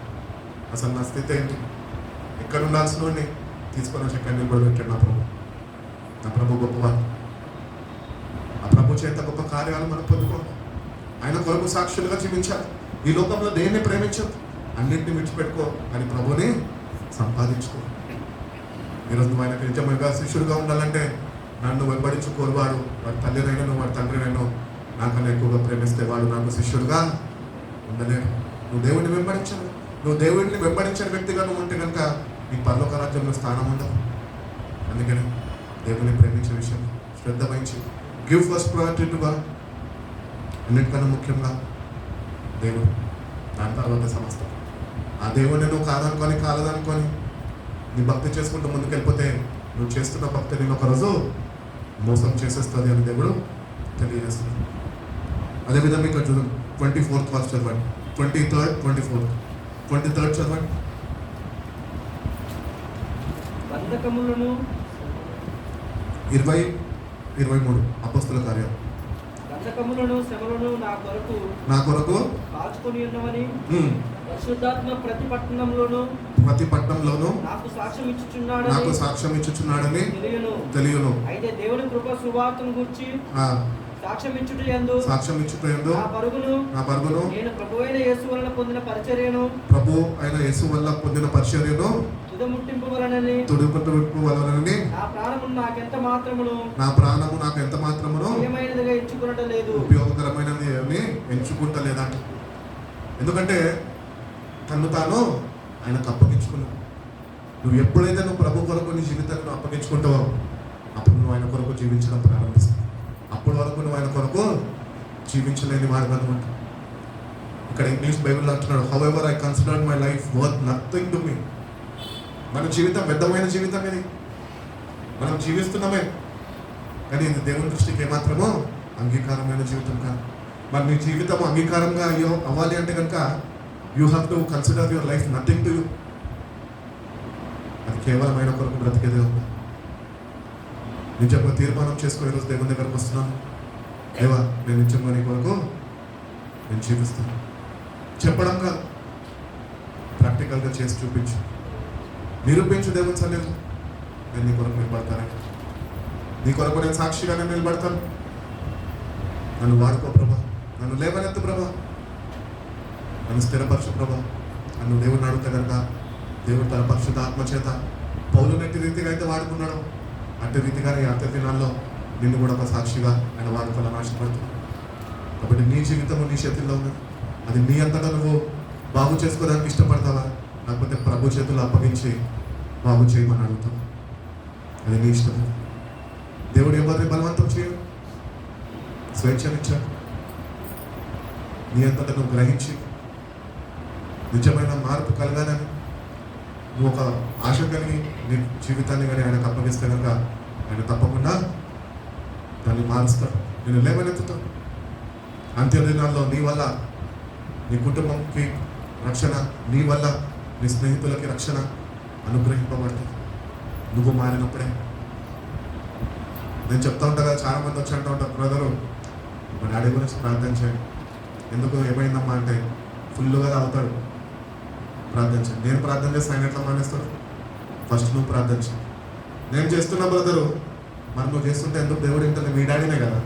అసలు నా స్థితి ఏంటి, ఎక్కడ ఉండాల్సిన వాడిని తీసుకొని వచ్చి కన్నీళ్ళు కూడా పెట్టాడు నా ప్రభు. నా ప్రభు గొప్పవాడు. ఆ ప్రభు చేత గొప్ప కార్యాలు మనం పొందుకోవాలి. ఆయన కొరకు సాక్షులుగా జీవించాలి. ఈ లోకంలో దేన్ని ప్రేమించదు, అన్నింటినీ విడిచిపెట్టుకో, అని ప్రభుని సంపాదించుకో. ఈరోజు నువ్వు ఆయనకు నిజంగా శిష్యుడిగా ఉండాలంటే నన్ను వెంబడించు కోరువాడు, వాడి తల్లినైనా వాడి తండ్రినైనా నాకన్నా ఎక్కువగా ప్రేమిస్తే వాడు నాకు శిష్యుడుగా ఉండలేడు. నువ్వు దేవుడిని వెంబడించాలి. నువ్వు దేవుడిని వెంబడించిన వ్యక్తిగా నువ్వు ఉంటే కనుక నీ పరలోక రాజ్యంలో స్థానం ఉండదు. అందుకని దేవుని ప్రేమించే విషయం శ్రద్ధ వహించి give first priority to God. అన్నిటికన్నా ముఖ్యంగా దేవుడు, దాని తర్వాత సమస్తం. ఆ దేవుడిని నువ్వు కాలదనుకొని నీ భక్తి చేసుకుంటూ ముందుకు వెళ్ళిపోతే నువ్వు చేస్తున్న భక్తి నేను ఒకరోజు మోసం చేసేస్తుంది అని దేవుడు తెలియజేస్తున్నాడు. అదేవిధంగా ఇక్కడ చూడండి 24th వర్స్ చదవండి, 23rd, 24th, 23rd చదవండి. బంధకములను 20-23 అపొస్తలుల కార్యాలు. బంధకములను శ్రమలను నా కొరకు కాచుకొని ఉన్నవని పరిశుద్ధాత్మ ప్రతి పట్టణంలోను నాకు సాక్ష్యం ఇచ్చుచున్నాడని తెలియను. అయితే దేవుని కృప సువార్తను గూర్చి సాక్ష్యం ఇచ్చుటయందు నా పరుగును నేను ప్రభు అయిన యేసు వలన పొందిన పరిచర్యను తుదముట్టింపు వలనని నా ప్రాణము నాకు ఎంత మాత్రమును ఉపయోగకరమైనది అని ఎంచుకుంటలేదంట. ఎందుకంటే తను తాను ఆయనకు అప్పగించుకున్నావు. నువ్వు ఎప్పుడైతే నువ్వు ప్రభు కొరకు నీ జీవితాన్ని అప్పగించుకుంటావో అప్పుడు నువ్వు ఆయన కొరకు జీవించడం ప్రారంభిస్తావు. అప్పటి వరకు నువ్వు ఆయన కొరకు జీవించలేని వాడు అనమాట. ఇక్కడ ఇంగ్లీష్ బైబిల్ అంటున్నాడు, however I consider my life worth nothing to me. మన జీవితం వ్యర్థమైన జీవితం ఇది, మనం జీవిస్తున్నామే కానీ ఇది దేవుని దృష్టికి ఏమాత్రమో అంగీకారమైన జీవితం కాదు. మరి నీ జీవితం అంగీకారంగా అవ్వాలి అంటే కనుక you have to consider your life nothing to you. అది కేవలం ఆయన కొరకు బ్రతికేదే ఉంది. నిజంగా తీర్మానం చేసుకుని ఈరోజు దేవుని దగ్గరకు వస్తున్నాను. దేవా, నేను నిజంగా నీ కొరకు నేను జీవిస్తాను. చెప్పడం కాదు, ప్రాక్టికల్గా చేసి చూపించు, నిరూపించు. దేవుని సన్నిధిలో నేను నీ కొరకు నిలబడతాను. నీ కొరకు నేను సాక్షిగానే నిలబడతాను. నన్ను వాడుకో ప్రభా, నన్ను లేవనెత్తు ప్రభా, నన్ను స్థిరపరచు ప్రభా. నన్ను దేవుడిని అడుగుతా కనుక దేవుడు తన పరిశుద్ధ ఆత్మ చేత పౌలుని ఎట్టి రీతిగా అయితే వాడుకున్నాడు, అట్టి రీతిగానే ఈ అంత్య దినాల్లో నిన్ను కూడా ఒక సాక్షిగా ఆయన వాడుకోవాలని ఆశపడుతున్నాను. కాబట్టి నీ జీవితం నీ చేతుల్లో ఉంది. అది నీ అంతటా నువ్వు బాగు చేసుకోవడానికి ఇష్టపడతావా, లేకపోతే ప్రభు చేతుల్లో అప్పగించి బాగు చేయమని అడుగుతావు? అది నీ ఇష్టం. దేవుడు ఎవరిని బలవంతం చేయడు, స్వేచ్ఛనిచ్చాడు. నీ అంతటా నువ్వు గ్రహించి నిజమైన మార్పు కలగాలని నువ్వు ఒక ఆశ కలిగి నీ జీవితాన్ని కానీ ఆయనకు అప్పగిస్తే కనుక ఆయన తప్పకుండా దాన్ని మారుస్తాడు, నేను లేవనెత్తుతావు. అంత్య దినాల్లో నీ వల్ల నీ కుటుంబంకి రక్షణ, నీ వల్ల నీ స్నేహితులకి రక్షణ అనుగ్రహింపబడుతుంది నువ్వు మారినప్పుడే. నేను చెప్తా ఉంటా కదా, చాలా మంది వచ్చి అంటూ ఉంటారు, బ్రదరు మా డాడీ గురించి ప్రార్థన చేయండి. ఎందుకు ఏమైందమ్మా అంటే ఫుల్గా తాగుతాడు, ప్రార్థన చేయండి. నేను ప్రార్థన చేస్తే ఆయన ఎట్లా మానేస్తాడు? ఫస్ట్ నువ్వు ప్రార్థన చేయి. నేను చేస్తున్నా బ్రదరు, మరి నువ్వు చేస్తుంటే ఎందుకు దేవుడు ఏంటంటే మీ డాడీనే కదా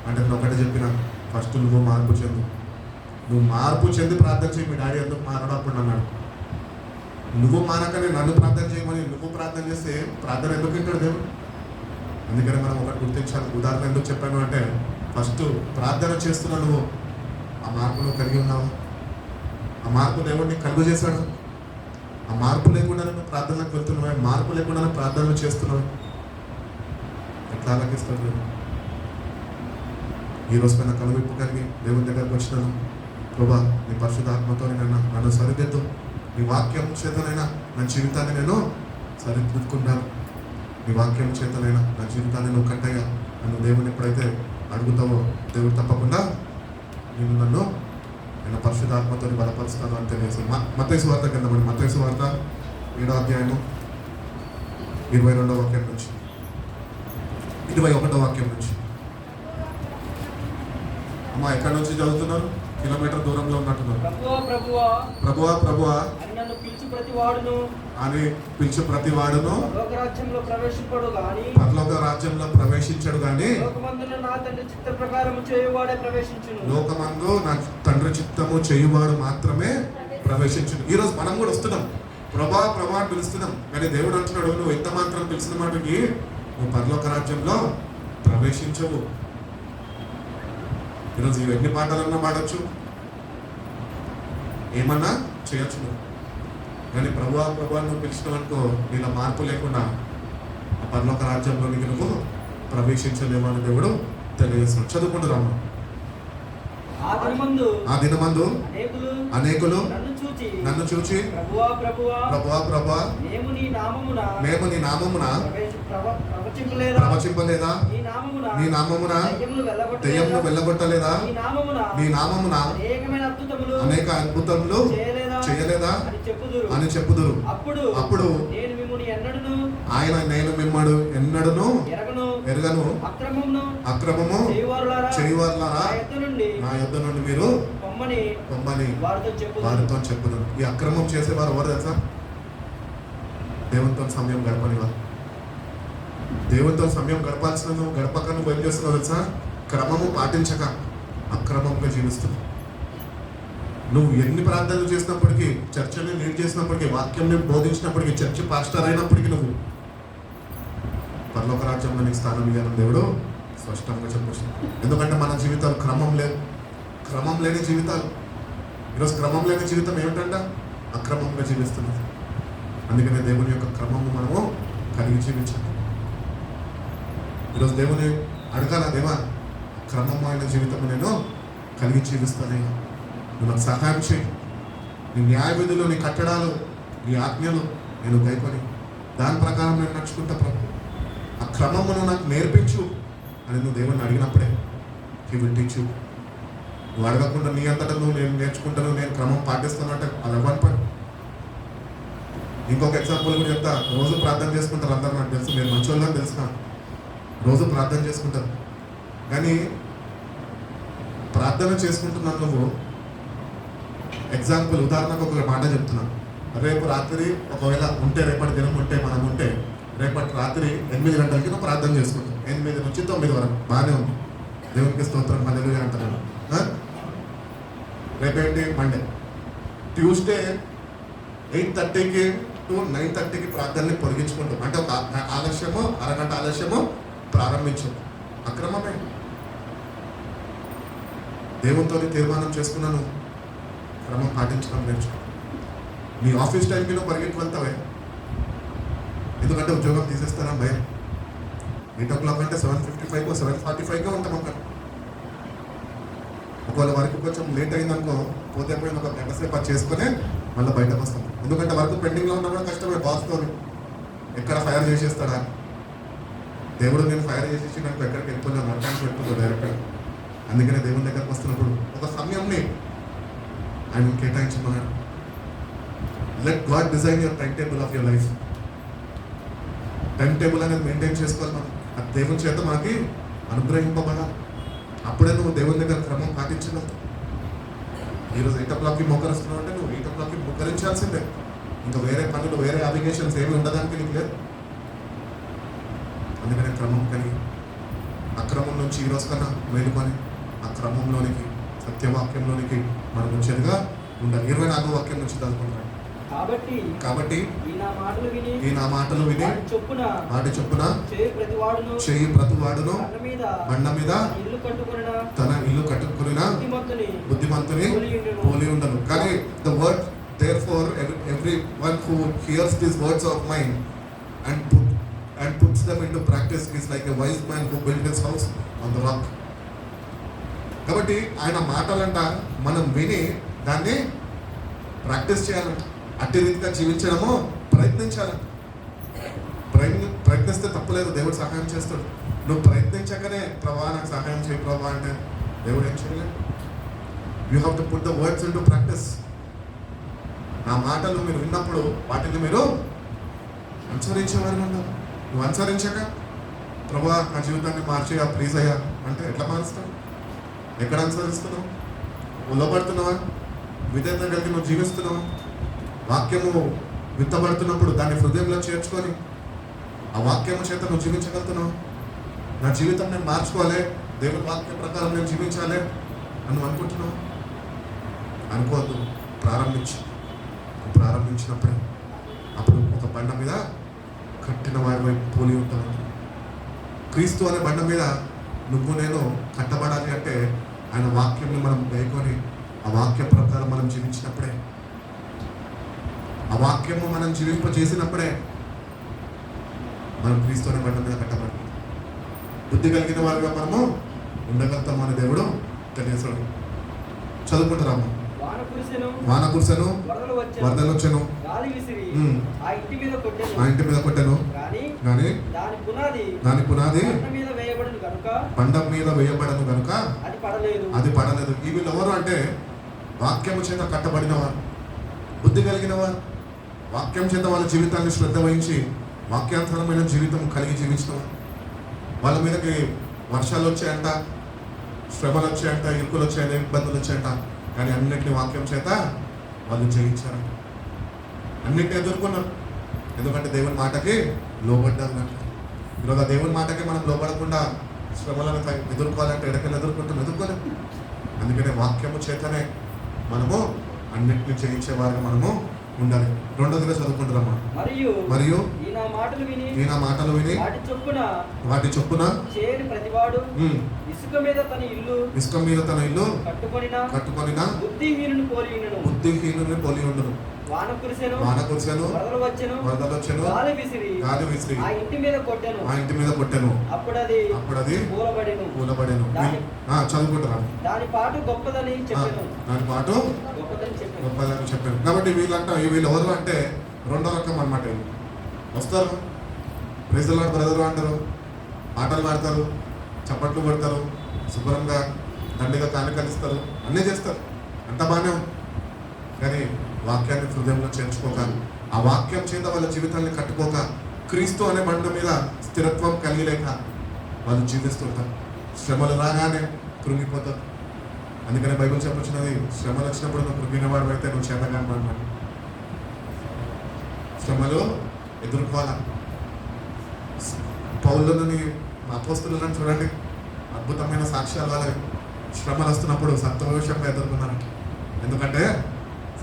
అంటే నేను ఒకటే చెప్పిన, ఫస్ట్ నువ్వు మార్పు చెందు. నువ్వు మార్పు చెంది ప్రార్థన చేయి. మీ డాడీ ఎందుకు మారడం అప్పుడు అన్నాడు. నువ్వు మానకనే నన్ను ప్రార్థన చేయమని నువ్వు ప్రార్థన చేస్తే ప్రార్థన ఎందుకు వింటాడు దేవుడు? అందుకని మనం ఒకటి గుర్తించాలి. ఉదాహరణ ఎందుకు చెప్పాను అంటే, ఫస్ట్ ప్రార్థన చేస్తున్నా నువ్వు ఆ మార్పు నువ్వు కలిగి ఉన్నావు. ఆ మార్పు దేవుడిని కలుగు చేశాడు. ఆ మార్పు లేకుండా నువ్వు ప్రార్థనలకు వెళ్తున్నావు, మార్పు లేకుండా ప్రార్థనలు చేస్తున్నావు. ఎట్లా ఆలకిస్తాడు? ఈరోజు పైన కలువిప్పు కలిగి దేవుని దగ్గరకు వచ్చినాను. ప్రభా, నీ పరిశుద్ధ ఆత్మతో నన్ను సరిదిద్దు. నీ వాక్యం చేతనైనా నా జీవితాన్ని నేను సరిదిద్దుకుంటాను. నీ వాక్యం చేతనైనా నా జీవితాన్ని నువ్వు కట్టయ్యా. నన్ను దేవుని ఎప్పుడైతే అడుగుతావో దేవుడు తప్పకుండా నన్ను నేను పరిశుద్ధాత్మతో బలపరుస్తాను అని తెలియదు. మత్తయి సువార్త కింద మనం మత్తయి సువార్త 7వ అధ్యాయము 22వ వాక్యం నుంచి 21వ వాక్యం నుంచి. అమ్మా, ఎక్కడి నుంచి చదువుతున్నారు? కిలోమీటర్ దూరంలో ఉన్నట్టున్నారు. ప్రభువా ప్రభువా నన్ను పిలిచి ప్రతి వాడును అని పిలిచి ప్రతి వాడును పరలోక రాజ్యంలో ప్రవేశింపడు గాని పరలోక రాజ్యంలో ప్రవేశించడు గాని లోకమందున నా తండ్రి చిత్త ప్రకారము చేయువాడే ప్రవేశించును. లోకమందు నా తండ్రి చిత్తము చేయువాడు మాత్రమే ప్రవేశించును. ఈరోజు మనం కూడా వస్తున్నాం, ప్రభా ప్రభా పిలుస్తున్నాం, కానీ దేవుడు అంటున్నాడు, నువ్వు ఎంత మాత్రం పిలిచిన మాటకి నువ్వు పరలోక రాజ్యంలో ప్రవేశించవు. ఈరోజు ఎన్ని పాటలన్నా పాడచ్చు, ఏమన్నా చేయొచ్చు నువ్వు, కానీ ప్రభువా ప్రభువా నువ్వు పిలిచినవనుకో నీలో మార్పు లేకుండా ఆ పరలోక రాజ్యంలోనికి నువ్వు ప్రవేశించలేవు అని దేవుడు తెలియజేస్తున్నాడు. చదువుకుంటూ రాము. ఆ దినమందు అనేకులు నన్ను చూచి ప్రభువా ప్రభువా మేము నీ నామమున ప్రవచింపలేదా, నీ నామమున దెయ్యమును వెళ్ళగొట్టలేదా, నీ నామమున అనేక అద్భుతములు చేయలేదా అని చెప్పుదురు. అప్పుడు ఆయన నేను మిమ్మడు ఎన్నడును ఎరగను, అక్రమము చేయువారులారా నా యొద్ద నుండి మీరు పొమ్మని వారితో చెప్పుదురు. ఈ అక్రమం చేసేవారు ఎవరు తెలుసా? దేవునితో సమయం గడపని వారు. దేవునితో సమయం గడపాల్సిన నువ్వు గడపక నువ్వు ఏం చేస్తున్నావు తెలుసా? క్రమము పాటించక అక్రమంగా జీవిస్తున్నావు. నువ్వు ఎన్ని ప్రార్థనలు చేసినప్పటికీ, చర్చని లీడ్ చేసినప్పటికీ, వాక్యంని బోధించినప్పటికీ, చర్చ పాస్టర్ అయినప్పటికీ నువ్వు పరలోక రాజ్యంలో నీకు స్థానం ఇవ్వాలని దేవుడు స్పష్టంగా చెప్పొచ్చు. ఎందుకంటే మన జీవితాలు క్రమం లేని జీవితాలు. ఈరోజు క్రమం లేని జీవితం ఏమిటంట? అక్రమంగా జీవిస్తున్నది. అందుకనే దేవుని యొక్క క్రమము మనము కలిగి జీవించాలి. ఈరోజు దేవుని అడగాల, దేవా క్రమమైన జీవితం నేను కలిగి జీవిస్తానే, నువ్వు నాకు సహాయం చేయి. నీ న్యాయ విధులు, నీ కట్టడాలు, నీ ఆజ్ఞలు నేను గైకొని దాని ప్రకారం నేను నడుచుకుంటా ప్రభు. ఆ క్రమమును నాకు నేర్పించు అని నువ్వు దేవుని అడిగినప్పుడే హీ విల్ టీచ్ యు. నువ్వు అడగకుండా నీ అంతటా నువ్వు నేను నేర్చుకుంటాను, నేను క్రమం పాటిస్తాను అంటే అది అవ్వని పని. ఇంకొక ఎగ్జాంపుల్ కూడా చెప్తా. రోజు ప్రార్థన చేసుకుంటారు అందరూ, నాకు తెలుసు, నేను మంచి వాళ్ళని తెలుసు. రోజు ప్రార్థన చేసుకుంటారు. కానీ ప్రార్థన చేసుకుంటున్నాను నువ్వు, ఎగ్జాంపుల్ ఉదాహరణకు ఒక మాట చెప్తున్నాను. రేపు రాత్రి ఒకవేళ ఉంటే, రేపటి దినం ఉంటే, మనం ఉంటే రేపటి రాత్రి 8 గంటలకి నువ్వు ప్రార్థన చేసుకుంటాం. 8 నుంచి 9 వరకు బాగానే ఉంది. దేవునికి స్తోత్రం, హల్లెలూయా అంటున్నాను. రేపేంటి? మండే. ట్యూస్డే 8:30కి to 9:30కి ప్రార్థనని పొడిగించుకుంటాం. అంటే ఒక ఆలస్యము, అరగంట ఆలస్యము ప్రారంభించు. అక్రమమే. దేవునితో తీర్మానం చేసుకున్నాను, క్రమం పాటించడం నేర్చుకో. నీ ఆఫీస్ టైంకి నువ్వు పరిగెత్తి వెళ్తావే, ఎందుకంటే ఉద్యోగం తీసేస్తారా భయం. 8 o'clock అంటే 7:55 7:45గా ఉంటాం అక్కడ. ఒకవేళ వరకు కొంచెం లేట్ అయిందనుకో, పోతే పోయిన ఒక గంట సేపు అది చేసుకుని మళ్ళీ బయటకు వస్తాం. ఎందుకంటే వర్క్ పెండింగ్లో ఉన్నా కూడా కష్టమే, బాస్తో ఎక్కడ ఫైర్ చేసేస్తాడా. దేవుడు నేను ఫైర్ చేసేసి నాకు ఎక్కడికి వెళ్ళిపోయినా నరకానికి వెళ్ళిపోతాడు డైరెక్ట్గా. అందుకనే దేవుని దగ్గరకు వస్తున్నప్పుడు ఒక సమయంని ఆయన కేటాయించమన్నాడు. Let God design your time table of your life. Time table అనేది మెయింటైన్ చేసుకోవాలి మనం. అది దేవుని చేత మనకి అనుగ్రహింపబడాలి. అప్పుడే నువ్వు దేవుని దగ్గర క్రమం పాటించగలవు. ఈరోజు 8 o'clockకి మోకరిస్తున్నావు అంటే నువ్వు 8 o'clockకి మోకరించాల్సిందే. ఇంకా వేరే పనులు, వేరే అప్లికేషన్స్ ఏమి ఉండడానికి నీకు లేదు. అందుకనే క్రమం కలిగి అక్రమం నుంచి ఈరోజు కన్నా మేలుకొని ఆ క్రమంలోనికి, సత్యవాక్యంలోనికి మనం వచ్చేదిగా ఉండాలి. 24వ వాక్యం నుంచి చదువుకుంటాను. కాబట్టి ఈ నా మాటలు విని వాటి చొప్పున చేయి ప్రతివాడును బండ మీద తన ఇల్లు కట్టుకున్న బుద్ధిమంతుని పోలి ఉండను. కానీ the word therefore everyone who hears these words of mine and puts them into practice is like a wise man who built his house on the rock. కాబట్టి ఆయన మాటలంట మనం విని దాన్ని ప్రాక్టీస్ చేయాలంట. అట్టి రీతిగా జీవించడము ప్రయత్నించాలంట. ప్రయత్నిస్తే తప్పులేదు, దేవుడు సహాయం చేస్తాడు. నువ్వు ప్రయత్నించకనే ప్రభా నాకు సహాయం చేయి ప్రభా అంటే దేవుడు ఏం చేయలేదు. You have to put the words into practice. నా మాటలు మీరు విన్నప్పుడు వాటిని మీరు అనుసరించేవారు ఉన్నారు. నువ్వు అనుసరించక ప్రభా నా జీవితాన్ని మార్చేయా ప్లీజ్ అయ్యా అంటే ఎట్లా మారుస్తావు? ఎక్కడ అనుసరిస్తున్నావు? నువ్వు లోపడుతున్నావా? విధేయత కలిగి నువ్వు జీవిస్తున్నావా? వాక్యము విత్తబడుతున్నప్పుడు దాన్ని హృదయంలో చేర్చుకొని ఆ వాక్యము చేత నువ్వు జీవించగలుగుతున్నావు. నా జీవితం నేను మార్చుకోవాలి, దేవుని వాక్యం ప్రకారం నేను జీవించాలి అని నువ్వు అనుకుంటున్నావు. అనుకోవద్దు. ప్రారంభించినప్పుడే అప్పుడు ఒక బండ మీద కట్టిన వారి వైపు పోలి ఉంటాను. క్రీస్తు అనే బండ మీద నువ్వు నేను కట్టబడాలి అంటే ఆయన వాక్యంని మనం వేయకొని ఆ వాక్య ప్రకారం మనం జీవించినప్పుడే, ఆ వాక్యము మనం జీవింపజేసినప్పుడే మనం క్రీస్తు అనే బండ మీద కట్టబడి బుద్ధి కలిగిన వారిగా మనము ఉండగలుగుతాం అని దేవుడు తెలియజేస్తాడు. చదువుకుంటారాము. వాన కురిసెను, వరదలు వచ్చెను, ఆ ఇంటి మీద కొట్టెను, కానీ దాని పునాది బండ మీద వేయబడను కనుక అది పడలేదు. ఈ వీళ్ళు ఎవరు అంటే వాక్యము చేత కట్టబడినవారు, బుద్ధి కలిగిన వారు, వాక్యం చేత వాళ్ళ జీవితాన్ని శ్రద్ధ వహించి వాక్యానుసారమైన జీవితం కలిగి జీవించిన వారు. వాళ్ళ మీదకి వర్షాలు వచ్చాయంట, శ్రమలు వచ్చాయంట, ఇరుకులు వచ్చాయంట, ఇబ్బందులు వచ్చాయంట, కానీ అన్నింటినీ వాక్యం చేత వాళ్ళు జయించారు. అన్నింటినీ ఎదుర్కొన్నారు, ఎందుకంటే దేవుని మాటకి లోబడ్డారు. ఈరోజు ఆ దేవుని మాటకి మనం లోబడకుండా శ్రమలను ఎదుర్కోవాలంటే ఎడకెళ్ళి ఎదుర్కోలేము. అందుకనే వాక్యము చేతనే మనము అన్నింటినీ జయించేవారుగా మనము ఉండాలి. రెండోదిగా చదువుకుంటారమ్మా. మరియు ఈ నా మాటలు విని వాటి చొప్పున ఇసుక మీద తన ఇల్లు కట్టుకొనిన బుద్ధిహీనుని పోలి ఉండును. వాన కురిసెను, వరదలు వచ్చెను, గాలి విసిరి ఆ ఇంటి మీద కొట్టెను. అప్పుడు అది కూలబడెను. చదువుకుంటారా? దాని పాటు గొప్పదని చెప్పాను. కాబట్టి వీళ్ళు ఎవరు అంటే రెండో రకం అన్నమాట. వస్తారు, ప్రైజ్ ది లార్డ్ బ్రదర్ అంటారు, పాటలు పాడతారు, చప్పట్లు కొడతారు, శుభ్రంగా దండిగా కానుకలిస్తారు, అన్నీ చేస్తారు, అంత బాగానే ఉంది. కానీ వాక్యాన్ని హృదయంలో చేర్చుకోక, ఆ వాక్యం చేత వాళ్ళ జీవితాన్ని కట్టుకోక, క్రీస్తు అనే బండ మీద స్థిరత్వం కలిగిలేక వాళ్ళు జీవిస్తుంటారు. శ్రమలు రాగానే కృంగిపోతారు. అందుకనే బైబిల్ చెప్పొచ్చినది, శ్రమలు వచ్చినప్పుడు నువ్వు కృంగిన వాడు అయితే నువ్వు చేతగాని వాడు. శ్రమలు ఎదుర్కోవాలా. పౌలుని అపోస్తులను చూడండి, అద్భుతమైన సాక్ష్యాలు వాళ్ళవి. శ్రమలు వస్తున్నప్పుడు సంతోషంగా ఎదుర్కొన్నారు. ఎందుకంటే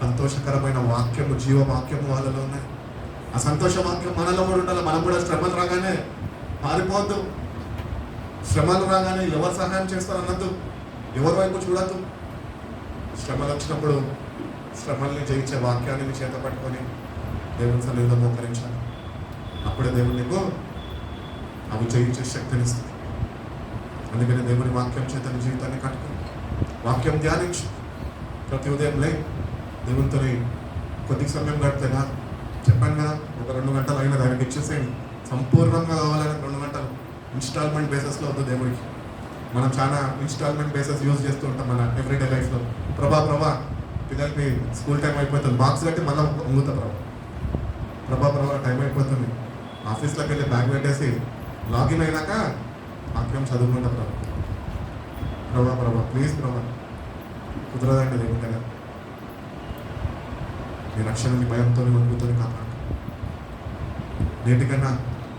సంతోషకరమైన వాక్యము, జీవ వాక్యము వాళ్ళలో ఉన్నాయి. ఆ సంతోష వాక్యం మనలో కూడా ఉండాలి. మనం కూడా శ్రమలు రాగానే పారిపోవద్దు. శ్రమలు రాగానే ఎవరు సహాయం చేస్తారు అన్నద్దు, ఎవరి వైపు చూడద్దు. శ్రమలు వచ్చినప్పుడు శ్రమల్ని జయించే వాక్యాన్ని నీ చేత పట్టుకొని దేవుని సన్నిధిలో మోకరించాలి. అప్పుడే దేవుడు నీకు అవి జయించే శక్తిని ఇస్తుంది. అందుకని దేవుని వాక్యం చేత నీ జీవితాన్ని కట్టుకుని వాక్యం ధ్యానించు. ప్రతి ఉదయం లే దేవునితో కొద్ది సమయం గడితే కాదు. చెప్పాను కదా, ఒక 2 గంటలు అయినా దానికి ఇచ్చేసేయండి. సంపూర్ణంగా కావాలని 2 గంటలు ఇన్స్టాల్మెంట్ బేసిస్లో వద్దు దేవుడికి. మనం చాలా ఇన్స్టాల్మెంట్ బేసిస్ యూజ్ చేస్తూ ఉంటాం మన ఎవ్రీడే లైఫ్లో. ప్రభా పిల్లలకి స్కూల్ టైం అయిపోతుంది, మార్క్స్ కట్టి మళ్ళీ ఉంగుతా ప్రభా టైం అయిపోతుంది. ఆఫీస్లోకి వెళ్ళి బ్యాగ్ పెట్టేసి లాగిన్ అయినాక వాక్యం చదువుకుంటా ప్రభా ప్లీజ్ కుదరదండి దేవుని దగ్గర. నీ రక్షణని భయంతో వణుకుతో కాపాడు. నేటికన్నా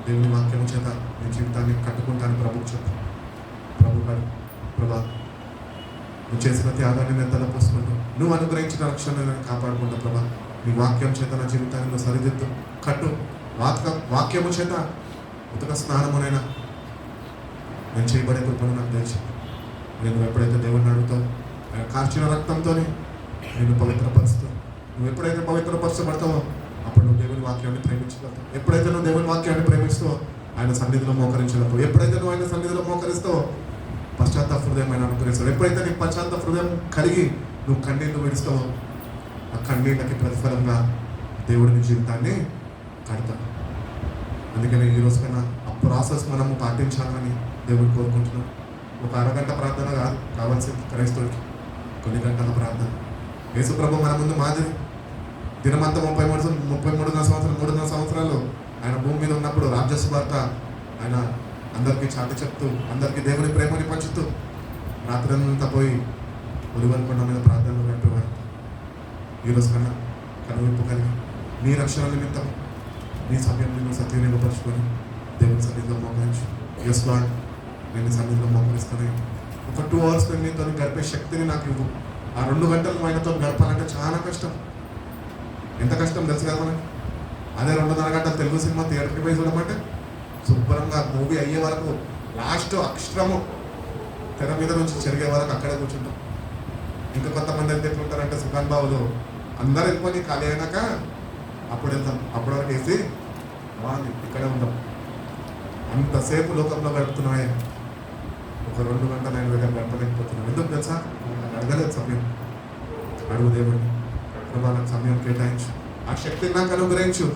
దేవుని వాక్యం చేత నీ జీవితాన్ని కట్టుకుంటాను ప్రభుకు చెప్పు. ప్రభా నువ్వు చేసిన త్యాగాన్ని నేను తలపోసుకుంటూ నువ్వు అనుగ్రహించిన రక్షణని నేను కాపాడుకుంటా ప్రభా. నీ వాక్యం చేత నా జీవితాన్ని నువ్వు సరిదిద్దు, కట్టు. వాక్యము చేత ఉతక స్నానమునైనా నేను చేయబడే కృపను నాకు తెలిసి నేను ఎప్పుడైతే దేవుడిని అడుగుతావు, ఆయన కార్చిన రక్తంతో నేను పవిత్రపరుస్తూ, నువ్వు ఎప్పుడైతే పవిత్రపరచబడతావో అప్పుడు నువ్వు దేవుని వాక్యాన్ని ప్రేమించగలుగుతావు. ఎప్పుడైతే నువ్వు దేవుని వాక్యాన్ని ప్రేమిస్తావో ఆయన సన్నిధిలో మోకరించినప్పుడు, ఎప్పుడైతే నువ్వు ఆయన సన్నిధిలో మోకరిస్తావో పశ్చాత్తాప హృదయం ఆయన అనుగ్రహిస్తావు. ఎప్పుడైతే నీకు పశ్చాత్తాప హృదయం కలిగి నువ్వు కన్నీళ్లు విడుస్తావో ఆ కన్నీళ్ళకి ప్రతిఫలంగా దేవుడిని జీవితాన్ని కడతాడు. అందుకని ఈరోజు కన్నా ఆ ప్రాసెస్ మనము పాటించాలని దేవుడు కోరుకుంటున్నాం. ఒక అరగంట ప్రార్థన కాదు కావాల్సింది క్రైస్తవుడికి, కొన్ని గంటల ప్రార్థన. యేసుప్రభు మన ముందు మాదిరి. దినమంతా 3.5 సంవత్సరాలు ఆయన భూమి మీద ఉన్నప్పుడు రాజ్యసువార్త ఆయన అందరికీ చాటి చెప్తూ, అందరికీ దేవుని ప్రేమని పంచుతూ రాత్రంతా పోయి ఒలివలకొండ మీద ప్రార్థనలు గడిపేవారు. ఈరోజు కన్నా కనువిప్పు కలిగి నీ రక్షణ నిమిత్తం నీ సమయం నువ్వు సద్వినియోగపరుచుకొని దేవుని సన్నిధిలో మోకరించు. ఎస్ లార్డ్, నేను సన్నిధిలో మోకరిస్తాను. ఒక 2 hours నీతో గడిపే శక్తిని నాకు ఇవ్వు. ఆ 2 గంటలు ఆయనతో గడపాలంటే చాలా కష్టం. ఎంత కష్టం తెలుసు కదా మనకి. అదే 2.5 గంటలు తెలుగు సినిమా థియేటర్కి పోయి చూడమంటే శుభ్రంగా మూవీ అయ్యే వరకు లాస్ట్ అక్షరము తెర మీద నుంచి చెరిగే వరకు అక్కడే కూర్చుంటాం. ఇంకా కొంతమంది అయితే ఎట్లుంటారంటే సుఖాన్ బాబులు అందరు వెళ్ళిపోయి ఖాళీ అయినాక అప్పుడు వెళ్తాం. అప్పటి వరకు వేసి బాగుంది ఇక్కడే ఉంటాం. అంతసేపు లోకంలో గడుపుతున్నాయి. ఒక 2 గంటలు ఆయన దగ్గర గడపలేకపోతున్నాం. ఎందుకు తెలుసా? అడగలేదు సమయం. అడుగు దేవుడిని, ప్రభా నాకు సమయం కేటాయించు, ఆ శక్తిని నాకు అనుగ్రహించు.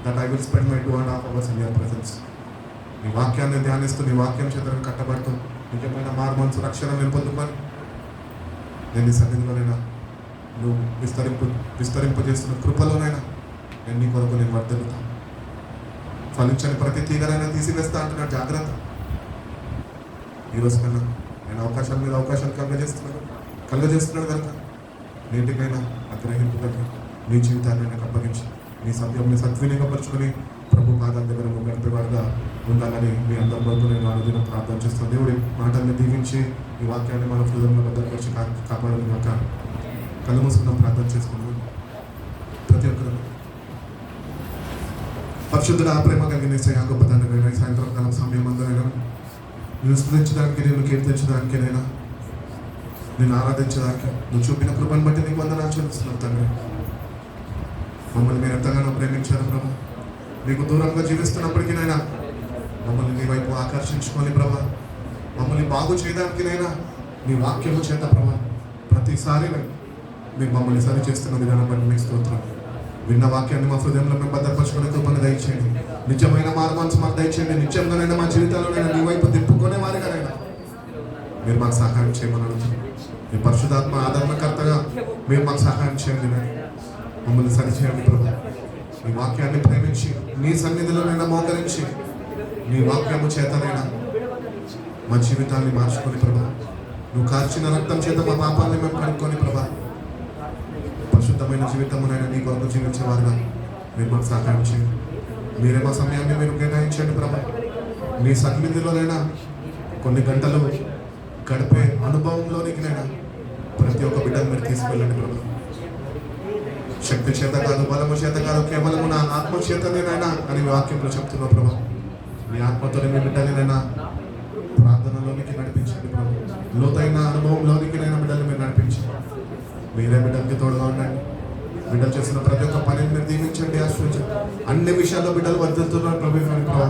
That I will spend my 2.5 hours in your presence. నీ వాక్యాన్ని ధ్యానిస్తూ, నీ వాక్యం చేతను కట్టబడుతూ నిజమైన మారుమనసు రక్షణ నేను పొందుకొని నేను నీ సన్నిధిలోనైనా నువ్వు విస్తరింపజేస్తున్న కృపలోనైనా నేను నీ కొరకు నేను వర్ధిల్లుతాను. ఫలించని ప్రతి తీగనైనా తీసివేస్తా అంటున్నాడు. జాగ్రత్త. ఈరోజు కన్నా నేను అవకాశాల మీద అవకాశాలు కలుగజేస్తున్నాడు కనుక నేటికైనా అగ్రహింపు కలిగి నీ జీవితాన్ని నాకు అప్పగించి నీ సత్యంని సద్వినియోగపరుచుకొని ప్రభు పాదాల దగ్గర గడిపేవాడుగా ఉండాలని మీ అందరిలో నేను అనుదినం ప్రార్థన చేస్తాను. దేవుడి మాటల్ని దీవించి ఈ వాక్యాన్ని మన హృదయంలో భద్రపరిచి కాపాడని కాక కళ్ళు మూసుకున్నాం, ప్రార్థన చేసుకున్నాం. ప్రతి ఒక్కరు పరిశుద్ధుల ప్రేమ కలిగిన గొప్ప తండ్రినైనా ఈ సాయంత్రం కాలం సమయం అందరైనా నేను స్తుతించడానికి, నేను కీర్తించడానికి, నేను ఆరాధించడానికి నువ్వు చూపిన కృపను బట్టి నీకు వందనాలు చెల్లిస్తున్నాను తండ్రి. మమ్మల్ని మీరు ఎంతగానో ప్రేమించారు ప్రభు. నీకు దూరంగా జీవిస్తున్నప్పటికీ నైనా మమ్మల్ని నీ వైపు ఆకర్షించుకొని ప్రభా, మమ్మల్ని బాగు చేయడానికినైనా నీ వాక్యము చేత ప్రభా ప్రతిసారి మీరు మమ్మల్ని సరి చేస్తున్న విధానం బట్టి మీకు స్తోత్రం. విన్న వాక్యాన్ని మా హృదయంలో మేము భద్రపరచుకునే కృపను దయచేయండి. నిజమైన మార్గాన్ని మాకు దయచేయండి. నిత్యంగానైనా మా జీవితాల్లోనైనా నీ వైపు తిప్పుకునే వారిగానైనా మీరు మాకు సహాయం చేయమని అడుగుతున్నాం. మీ పరిశుద్ధాత్మ ఆదరణకర్తగా మీరు మాకు సహాయం చేయండి. మమ్మల్ని సరిచేయండి ప్రభు. నీ వాక్యాన్ని ప్రేమించి నీ సన్నిధిలోనైనా మోకరించి నీ వాక్యము చేతనైనా మా జీవితాన్ని మార్చుకొని ప్రభా, నువ్వు కార్చిన రక్తం చేత మా పాపాలని మేము కడుక్కొని ప్రభా, పరిశుద్ధమైన జీవితమునైనా నీ కొరకు జీవించేవారుగా మీరు మాకు సహాయం చేయండి. మీరే మా సమయాన్ని మీరు కేటాయించండి ప్రభా. నీ సన్నిధిలోనైనా కొన్ని గంటలు గడిపే అనుభవంలోనికినైనా ప్రతి ఒక్క బిడ్డను మీరు తీసుకెళ్ళండి ప్రభా. శక్తి చేత కాదు, బలము చేత కాదు, కేవలము నా ఆత్మ చేతనేనైనా అని మీ వాక్యంలో చెప్తున్నావు ప్రభా. మీ ఆత్మతోనే మీ బిడ్డలనైనా ప్రార్థనలోనికి నడిపించండి ప్రభా. లోతైన అనుభవంలోనికి నైనా బిడ్డలు మీరు నడిపించండి. మీరే బిడ్డలకి తోడుగా ఉండండి. బిడ్డలు చేసిన ప్రతి ఒక్క పనిని మీరు దీవించండి, ఆశ్రయించండి. అన్ని విషయాల్లో బిడ్డలు వర్ధిల్లుతున్నారు ప్రభా.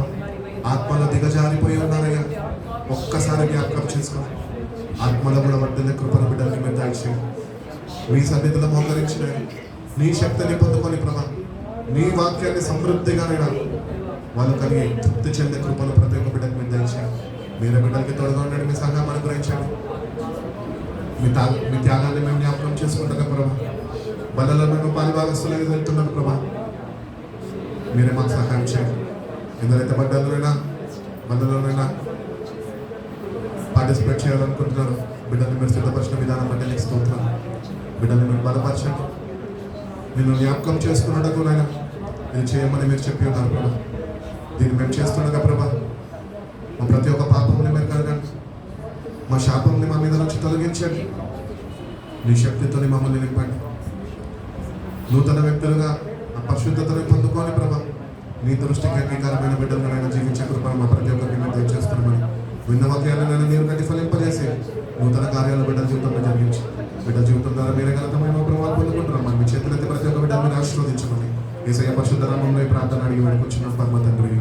ఆత్మలో దిగజారిపోయి ఉన్నారయ్యా, ఒక్కసారి జ్ఞాపకం చేసుకోండి. ఆత్మలో కూడా వర్ధిల్లే కృపను బిడ్డలకి మీరు దయచేయండి. మీ సన్నిధిలో మోకరించిన నీ శక్తిని పొందుకొని ప్రభా, నీ వాక్యాన్ని సమృద్ధిగానైనా వాళ్ళు కలిగి తృప్తి చెందే కృపను ప్రతి ఒక్క బిడ్డకి మీరు దయచేయండి. మీరే బిడ్డలకి తోడుగా ఉండండి. మీ సంఘం అనుగ్రహించండి. మీ త్యాగాన్ని మేము జ్ఞాపకం చేసుకుంటున్నాం ప్రభా. బలలో మేము పాలిభాగస్తులుగా వెళ్తున్నాం ప్రభా. మీరే మాకు సహాయం చేయండి. ఎందరైతే బళ్ళలోనైనా పార్టిసిపేట్ చేయాలనుకుంటున్నారు, బిడ్డల్ని మీరు సిద్ధపరిచిన విధానం బట్టి నీకు స్తోత్రం. బిడ్డల్ని మీరు బలపరచండి. నిన్ను జ్ఞాపకం చేసుకున్నట్టుకు నాయన ఇది చేయమని మీరు చెప్పి ఉన్నారు ప్రభా. దీన్ని మేము చేస్తుండగా ప్రభా, మా ప్రతి ఒక్క పాపంని మీరు కలగండి. మా శాపంని మా మీద నుంచి తొలగించండి. నీ శక్తితోని మమ్మల్ని నింపండి. నూతన వ్యక్తులుగా ఆ పరిశుద్ధతని పొందుకొని ప్రభా, నీ దృష్టికి అంగీకారమైన బిడ్డలనైనా జీవించే కృపను మా ప్రతి ఒక్కరికి మేము దయచేస్తున్నామని విన్న వాక్యాలనైనా నీరు కట్టి ఫలింపజేసి నూతన కార్యాలు బిడ్డల జీవితంలో జరిగించి బిడ్డల జీవితం ద్వారా మీరే గలతమైన ప్రభావాలు పొందుకుంటున్నాం. మీ చేతులైతే ప్రతి ఒక్క బిడ్డలు మీరు ఆశీర్వదించమని యేసయ్య పరిశుద్ధ నామములో ఈ ప్రార్థన అడిగి వేడుకొచ్చున్నాం పరమ తండ్రి.